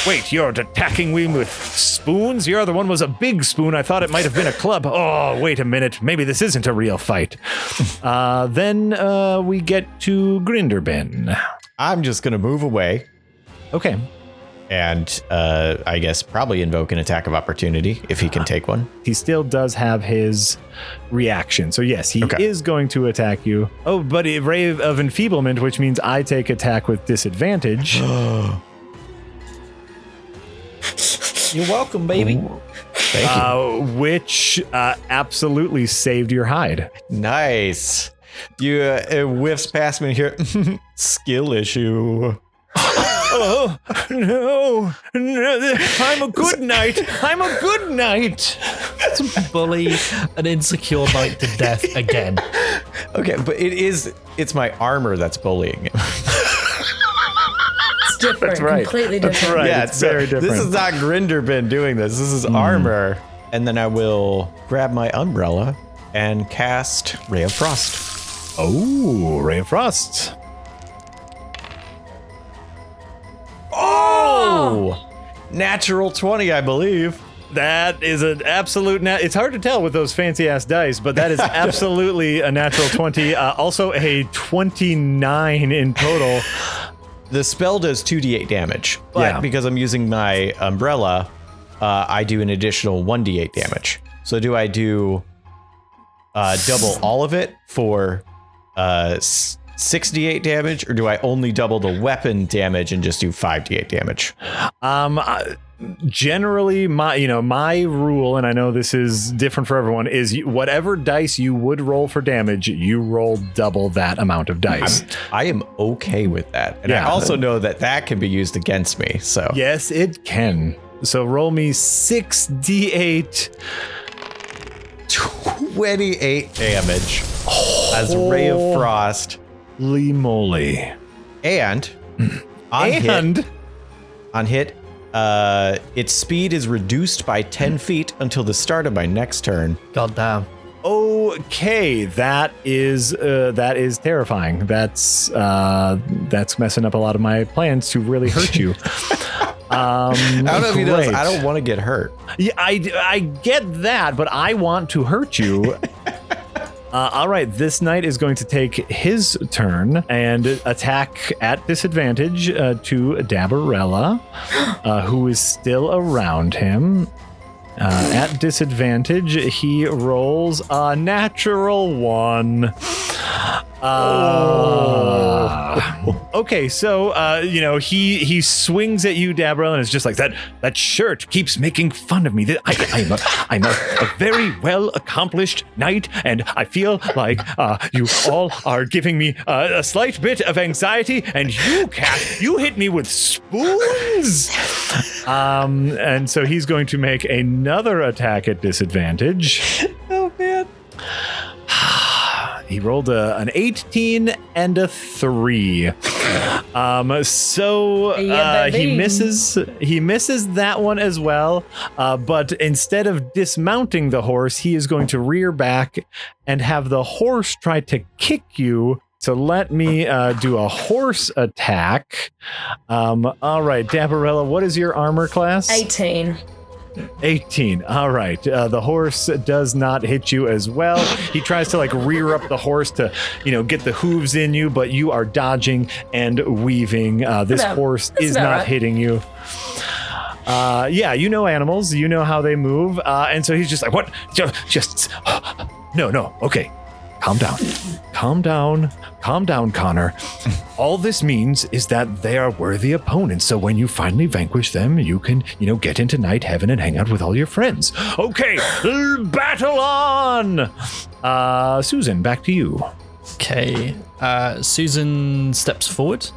Wait, you're attacking me with spoons? Your other one was a big spoon. I thought it might have been a club. Oh, wait a minute. Maybe this isn't a real fight. Then we get to Grinderbin. I'm just going to move away. Okay. And I guess probably invoke an attack of opportunity if he can take one. He still does have his reaction. So yes, he is going to attack you. Oh, but a ray of enfeeblement, which means I take attack with disadvantage. You're welcome, baby. Thank you. Which absolutely saved your hide. Nice. You it whiffs past me here. Skill issue. Oh, no. I'm a good knight. To bully an insecure knight to death again. Okay, but it's my armor that's bullying him. It's different. That's right. Completely different. That's right. Yeah, it's very different. This is not Grinderbin doing this. This is armor. And then I will grab my umbrella and cast Ray of Frost. Oh, Ray of Frost. Oh! Natural 20, I believe. That is an absolute it's hard to tell with those fancy ass dice, but that is absolutely a natural 20. Also a 29 in total. The spell does 2d8 damage, but because I'm using my umbrella, I do an additional 1d8 damage. So do I do double all of it for 6d8 damage, or do I only double the weapon damage and just do 5d8 damage? Generally, my rule, and I know this is different for everyone, is whatever dice you would roll for damage, you roll double that amount of dice. I am okay with that, and I also know that can be used against me. So yes, it can. So roll me 6d8. 28 damage as Ray of Frost. Holy moly. And on hit, its speed is reduced by 10 feet until the start of my next turn. God damn. Okay, that is terrifying. That's messing up a lot of my plans to really hurt you. I don't know if he does. I don't want to get hurt. Yeah, I get that, but I want to hurt you. All right, this knight is going to take his turn and attack at disadvantage to Dabarella, who is still around him. At disadvantage, he rolls a natural 1. Okay, so he swings at you, Dabarella, and is just like that shirt keeps making fun of me. I'm a very well accomplished knight, and I feel like you all are giving me a slight bit of anxiety, and you hit me with spoons. And so he's going to make another attack at disadvantage. Oh man. He rolled an 18 and a 3. He misses that one as well. But instead of dismounting the horse, he is going to rear back and have the horse try to kick you. So let me do a horse attack. All right, Dabarella, what is your armor class? 18. 18. All right. The horse does not hit you as well. He tries to rear up the horse to, get the hooves in you, but you are dodging and weaving. This horse is not hitting you. You know animals. You know how they move. And so he's just like, what? Just, no. Okay. Calm down, Connor. All this means is that they are worthy opponents, so when you finally vanquish them, you can, get into night heaven and hang out with all your friends. Okay, battle on! Susan, back to you. Okay, Susan steps forward,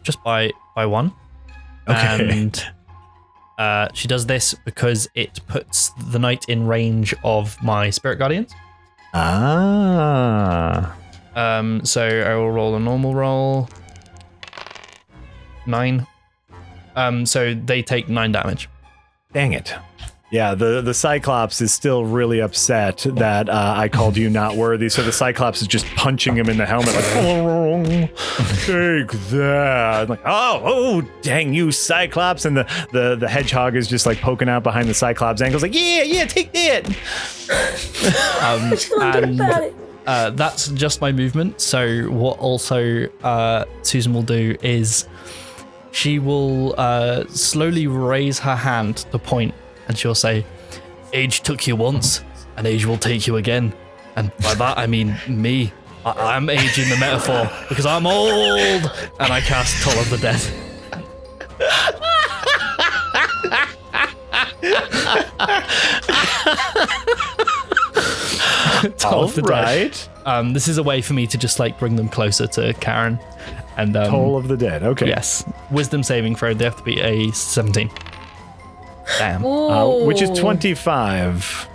just by 1. Okay. And she does this because it puts the knight in range of my spirit guardians. So I will roll a normal roll. 9. So they take 9 damage. Dang it. Yeah, the Cyclops is still really upset that I called you not worthy, so the Cyclops is just punching him in the helmet like, oh, take that. Like, oh, dang you, Cyclops. And the hedgehog is just poking out behind the Cyclops ankles like, yeah, take that. That's just my movement. So what also Susan will do is she will slowly raise her hand to point, and she'll say, age took you once, and age will take you again. And by that, I mean me. I'm age in the metaphor, because I'm old, and I cast Toll of the Dead. Toll of the Dead. This is a way for me to just bring them closer to Karen. And Toll of the Dead, okay. Yes. Wisdom saving throw, they have to be a 17. Damn. Which is 25.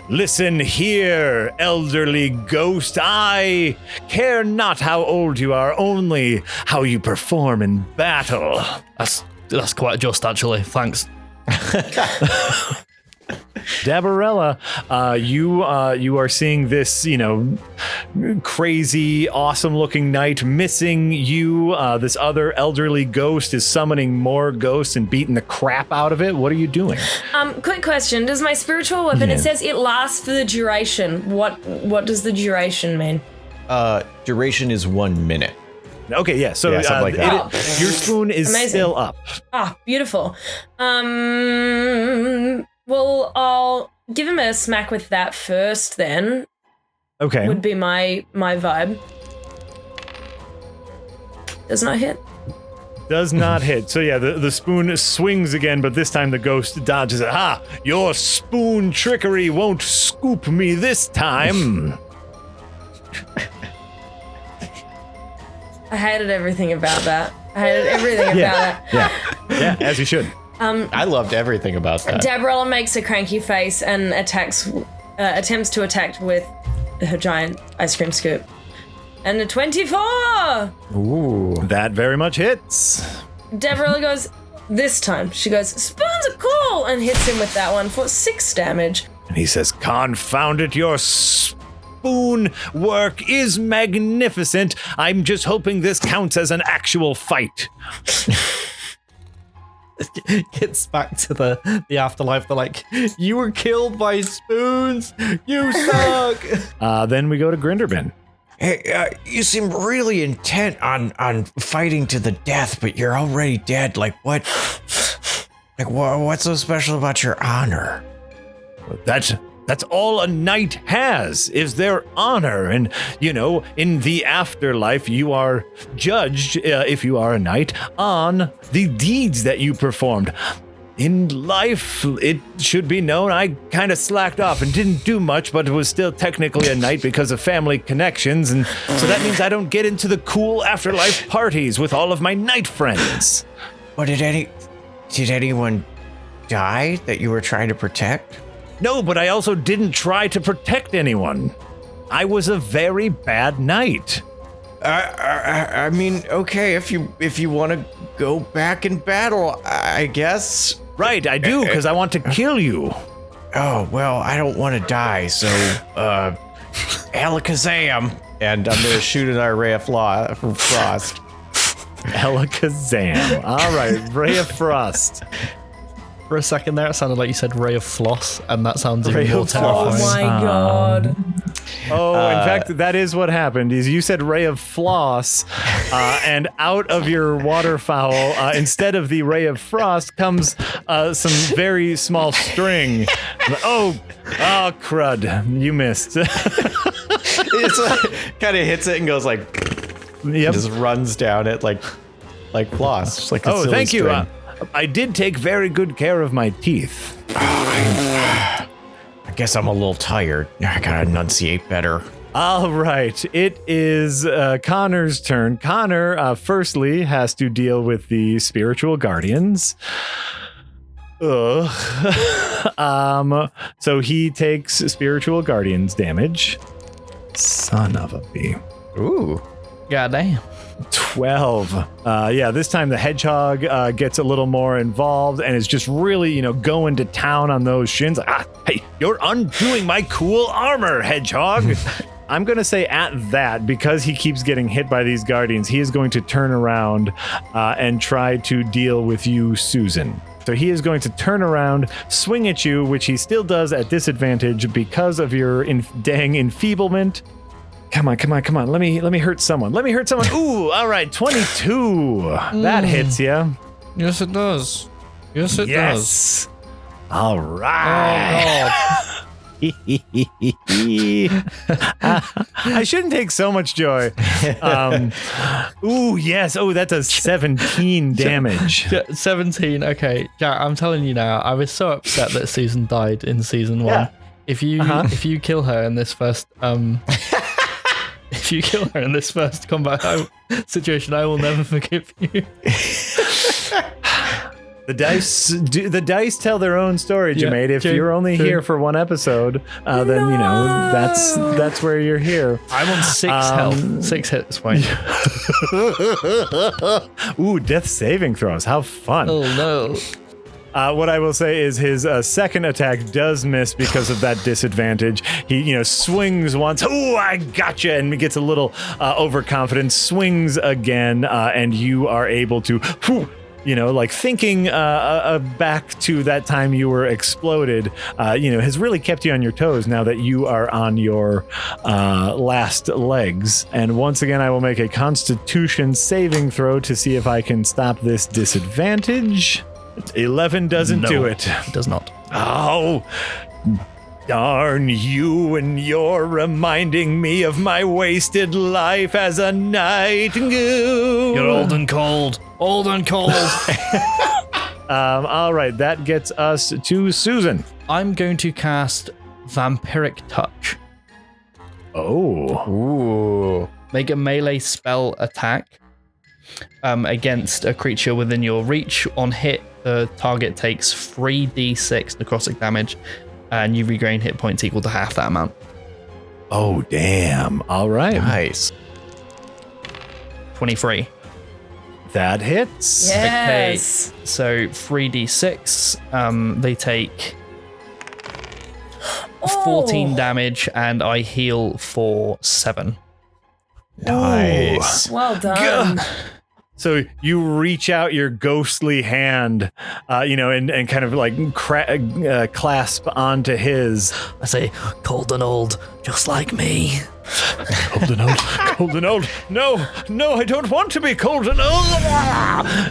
Listen here, elderly ghost. I care not how old you are, only how you perform in battle. That's quite just, actually. Thanks. Dabarella, you are seeing this, crazy, awesome-looking knight missing you. This other elderly ghost is summoning more ghosts and beating the crap out of it. What are you doing? Quick question. Does my spiritual weapon, it says it lasts for the duration. What does the duration mean? Duration is 1 minute. Okay, yeah. So like that. Your spoon is still up. Ah, beautiful. Well, I'll give him a smack with that first, then. Okay. Would be my vibe. Does not hit. Does not hit. So yeah, the spoon swings again, but this time the ghost dodges it. Ha! Your spoon trickery won't scoop me this time. I hated everything about that. Yeah, as you should. I loved everything about that. Dabarella makes a cranky face and attempts to attack with her giant ice cream scoop. And a 24! Ooh, that very much hits. Dabarella goes, this time, she goes, spoons are cool! And hits him with that one for 6 damage. And he says, confound it, your spoon work is magnificent. I'm just hoping this counts as an actual fight. Gets back to the afterlife. They're like, you were killed by spoons. You suck. Then we go to Grinderbin. Hey, you seem really intent on fighting to the death, but you're already dead. Like, what? Like, what's so special about your honor? That's all a knight has, is their honor. And, in the afterlife, you are judged, if you are a knight, on the deeds that you performed. In life, it should be known I kind of slacked off and didn't do much, but was still technically a knight because of family connections. And so that means I don't get into the cool afterlife parties with all of my knight friends. But did anyone die that you were trying to protect? No, but I also didn't try to protect anyone. I was a very bad knight. I mean, okay, if you want to go back in battle, I guess. Right, I do, because I want to kill you. Oh, well, I don't want to die, so, Alakazam. And I'm going to shoot an array of frost. Alakazam. All right, Ray of Frost. For a second there, it sounded like you said ray of floss, and that sounds even more terrifying. Oh my god. In fact, that is what happened. Is you said ray of floss, and out of your waterfowl, instead of the ray of frost, comes some very small string. Oh, crud! You missed. It's kind of hits it and goes like, yep. Just runs down it like floss. Just like a silly thank string. you. I did take very good care of my teeth. I guess I'm a little tired. I gotta enunciate better. All right, it is Connor's turn. Connor, firstly, has to deal with the spiritual guardians. So he takes spiritual guardians damage. Son of a bee. Ooh. Goddamn. 12. This time the hedgehog gets a little more involved and is just really, going to town on those shins. Hey, you're undoing my cool armor, hedgehog. I'm going to say at that, because he keeps getting hit by these guardians, he is going to turn around and try to deal with you, Susan. So he is going to turn around, swing at you, which he still does at disadvantage because of your dang enfeeblement. Come on. Let me hurt someone. Ooh, all right, 22. That hits you. Yes, it does. Yes, it does. All right. Oh, I shouldn't take so much joy. Ooh, yes. Oh, that does 17 damage. 17. Okay, Jack, I'm telling you now, I was so upset that Susan died in season 1. Yeah. If you kill her in this first if you kill her in this first combat situation, I will never forgive you. The dice tell their own story, Jermaine. If you're only here for one episode, then that's where you're here. I'm on 6 health, 6 hits point. Ooh, death saving throws. How fun! Oh no. What I will say is his second attack does miss because of that disadvantage. He, swings once. Oh, I gotcha, and gets a little overconfident. Swings again, and you are able to, thinking back to that time you were exploded. Has really kept you on your toes now that you are on your last legs. And once again, I will make a Constitution saving throw to see if I can stop this disadvantage. 11 doesn't do it. It does not. Oh, darn you, and you're reminding me of my wasted life as a knight. You're old and cold. Old and cold. All right, that gets us to Susan. I'm going to cast Vampiric Touch. Oh. Ooh. Make a melee spell attack against a creature within your reach. On hit, the target takes 3d6 necrotic damage, and you regain hit points equal to half that amount. Oh, damn. All right. Nice. 23. That hits. Yes. Okay, so 3d6. They take 14 damage, and I heal for 7. Nice. Well done. So you reach out your ghostly hand, and kind of like clasp onto his. I say, cold and old, just like me. Cold and old, cold and old. No, I don't want to be cold and old.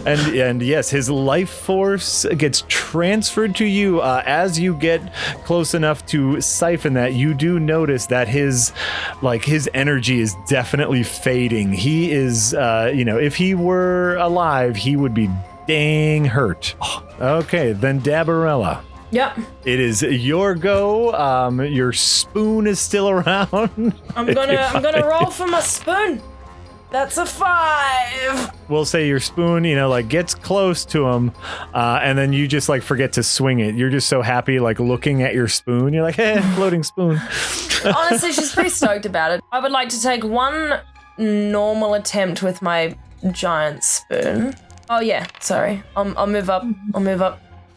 And yes, his life force gets transferred to you. As you get close enough to siphon that, you do notice that his energy is definitely fading. He is, if he were alive, he would be dang hurt. Okay, then Dabarella. Yep. It is your go. Your spoon is still around. I'm gonna roll for my spoon. That's a 5. We'll say your spoon, gets close to him, and then you just forget to swing it. You're just so happy, looking at your spoon. You're like, hey, floating spoon. Honestly, she's pretty stoked about it. I would like to take one normal attempt with my giant spoon. Oh yeah, sorry. I'll move up.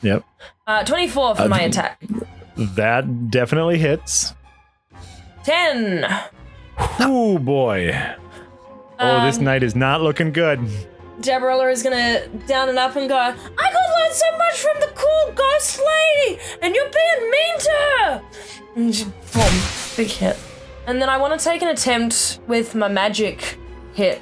Yep. 24 for my attack. That definitely hits. 10. Oh boy. This night is not looking good. Dabarella is gonna down and up and go, I could learn so much from the cool ghost lady, and you're being mean to her. And she, boom, big hit. And then I want to take an attempt with my magic hit.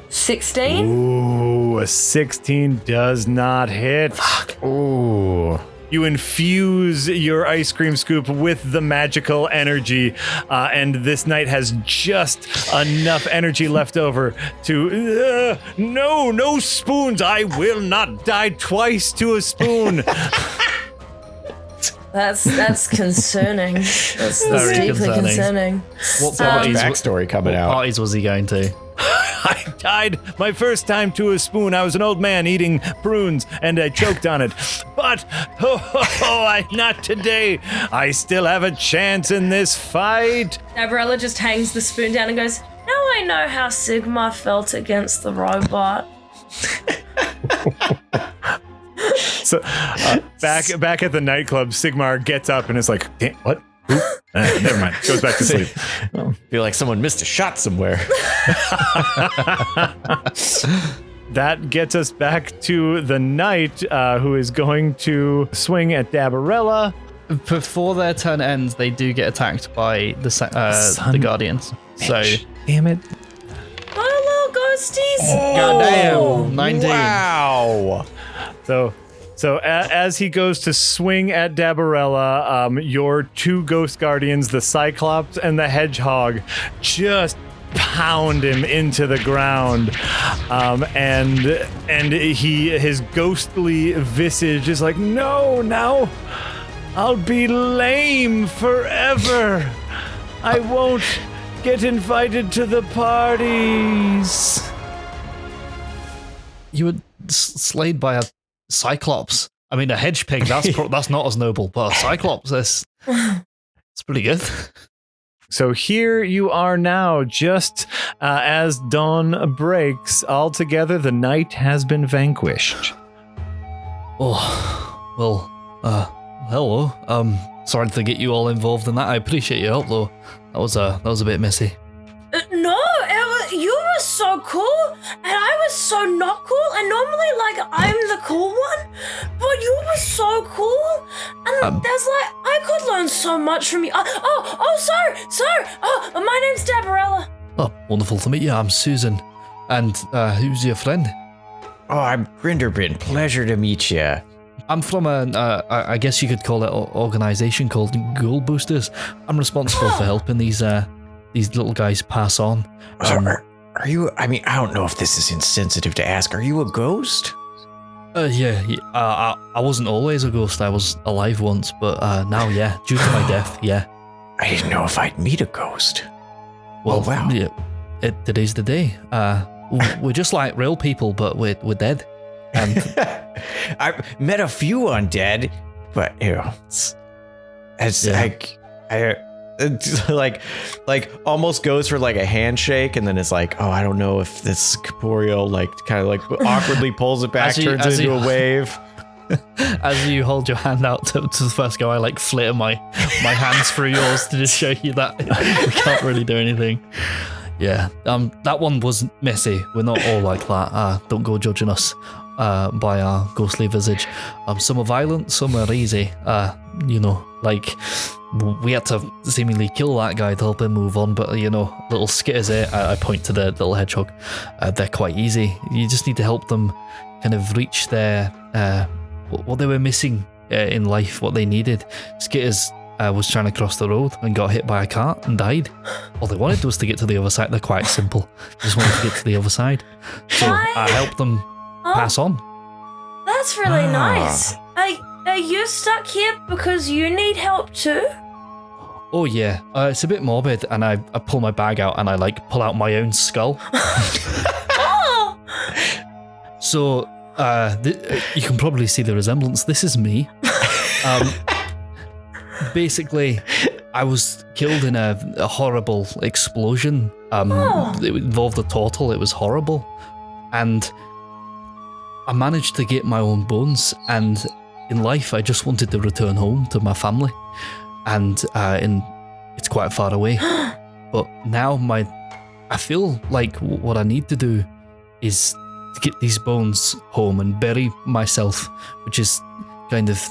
16? Ooh, a 16 does not hit. Fuck. Ooh. You infuse your ice cream scoop with the magical energy, and this knight has just enough energy left over to... no spoons! I will not die twice to a spoon! That's concerning. That's deeply concerning. What's Party's backstory coming out? What parties was he going to? I died my first time to a spoon. I was an old man eating prunes, and I choked on it. But, not today. I still have a chance in this fight. Dabarella just hangs the spoon down and goes, now I know how Sigma felt against the robot. So, back at the nightclub, Sigmar gets up and is like, what? Never mind. Goes back to sleep. Feel like someone missed a shot somewhere. That gets us back to the knight, who is going to swing at Dabarella. Before their turn ends, they do get attacked by the Guardians. Bitch. So, damn it. Oh, little ghosties. Goddamn, 19. Wow. So as he goes to swing at Dabarella, your two ghost guardians, the Cyclops and the Hedgehog, just pound him into the ground, and his ghostly visage is like, no, now I'll be lame forever. I won't get invited to the parties. You were slayed by a Cyclops. I mean, a hedge pig, that's not as noble, but a Cyclops, it's pretty good. So here you are now, just as dawn breaks. Altogether, the night has been vanquished. Oh, well, hello. Sorry to get you all involved in that. I appreciate your help, though. That was a bit messy. No, you were so cool, and I was so not cool, and normally, I'm the cool one, but you were so cool, and I could learn so much from you. Sorry. My name's Dabarella. Oh, wonderful to meet you. I'm Susan. And who's your friend? Oh, I'm Grinderbin. Pleasure to meet you. I'm from I guess you could call it an organization called Ghoul Boosters. I'm responsible for helping these little guys pass on. Are you? I mean, I don't know if this is insensitive to ask. Are you a ghost? Yeah. I wasn't always a ghost. I was alive once, but now, yeah, due to my death, yeah. I didn't know if I'd meet a ghost. Well, wow. Yeah, today's the day. We're just like real people, but we're dead. And I met a few undead, but like almost goes for like a handshake, and then it's like, oh, I don't know if this corporeal kind of awkwardly pulls it back, turns it into a wave. As you hold your hand out to the first go, I flitter my hands through yours to just show you that we can't really do anything. Yeah, that one was messy. We're not all like that. Don't go judging us by our ghostly visage. Some are violent, some are easy. we had to seemingly kill that guy to help him move on, but little skitters here, I point to the little hedgehog, they're quite easy. You just need to help them kind of reach their what they were missing in life, what they needed. Skitters was trying to cross the road and got hit by a cart and died. All they wanted was to get to the other side. They're quite simple. They just wanted to get to the other side. So I helped them pass on. That's really nice. Are you stuck here because you need help too? Oh yeah, it's a bit morbid, and I pull my bag out and I pull out my own skull. Oh! So you can probably see the resemblance. This is me. Basically, I was killed in a horrible explosion. It involved a turtle. It was horrible, and I managed to get my own bones. And in life, I just wanted to return home to my family, and it's quite far away. But now I feel like what I need to do is to get these bones home and bury myself, which is kind of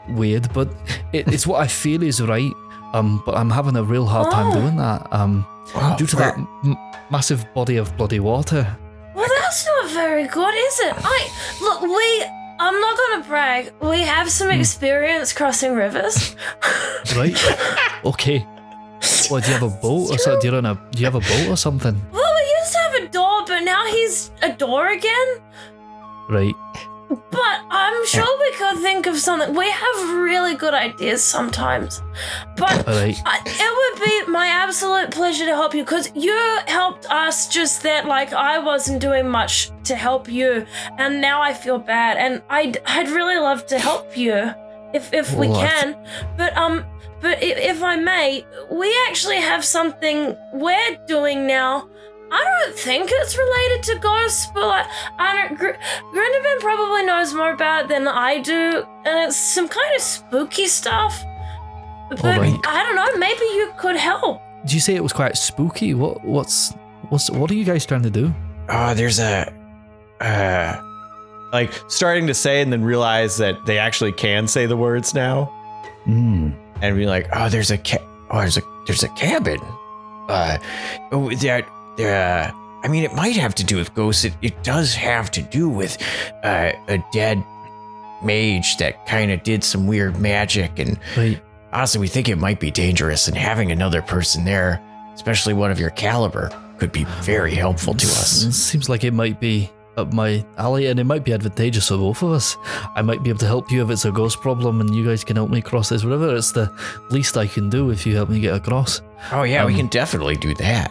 weird, but it's what I feel is right. But I'm having a real hard time doing that. Due to that massive body of bloody water. Well, that's not very good, is it? I'm not gonna brag. We have some experience crossing rivers. Right. Okay. What, do you have a boat or something? Do you have a boat or something? Well, we used to have a door, but now he's a door again. Right. But I'm sure we could think of something. We have really good ideas sometimes. But Right. it would be my absolute pleasure to help you, because you helped us just then. I wasn't doing much to help you, and now I feel bad. And I'd really love to help you if we can. But if I may, we actually have something we're doing now. I don't think it's related to ghosts, but Grinderbin probably knows more about it than I do, and it's some kind of spooky stuff. But right. I don't know, maybe you could help. Did you say it was quite spooky? What are you guys trying to do? There's a starting to say and then realize that they actually can say the words now. And be like, there's a cabin. I mean, it might have to do with ghosts. It does have to do with a dead mage that kind of did some weird magic. And honestly, we think it might be dangerous. And having another person there, especially one of your caliber, could be very helpful to us. It seems like it might be up my alley, and it might be advantageous for both of us. I might be able to help you if it's a ghost problem, and you guys can help me cross this river. It's the least I can do if you help me get across. Oh yeah, we can definitely do that.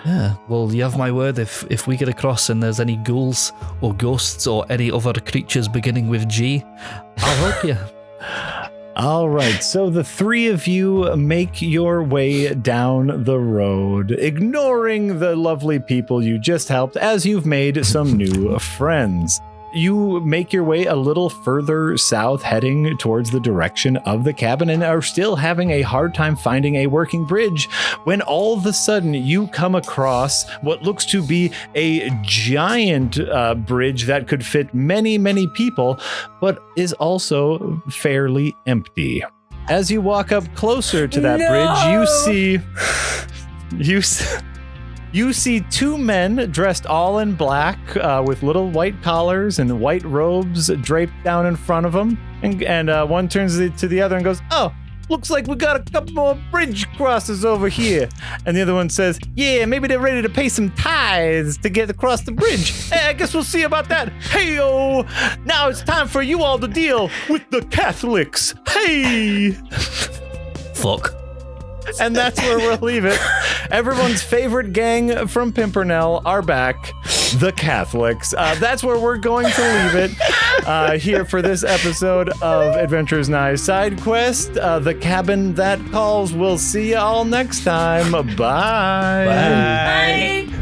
Yeah, well, you have my word. If we get across and there's any ghouls or ghosts or any other creatures beginning with G, I'll help you. All right, so the three of you make your way down the road, ignoring the lovely people you just helped, as you've made some new friends. You make your way a little further south, heading towards the direction of the cabin, and are still having a hard time finding a working bridge when all of a sudden you come across what looks to be a giant bridge that could fit many, many people, but is also fairly empty. As you walk up closer to that bridge, you see two men dressed all in black with little white collars and white robes draped down in front of them. And one turns to the other and goes, "Oh, looks like we got a couple more bridge crosses over here." And the other one says, "Yeah, maybe they're ready to pay some tithes to get across the bridge. Hey, I guess we'll see about that. Hey-o, now it's time for you all to deal with the Catholics. Hey!" Fuck. And that's where we'll leave it. Everyone's favorite gang from Pimpernel are back, the Catholics. That's where we're going to leave it here for this episode of Adventures Nigh Side Quest, The Cabin That Calls. We'll see you all next time. Bye. Bye. Bye.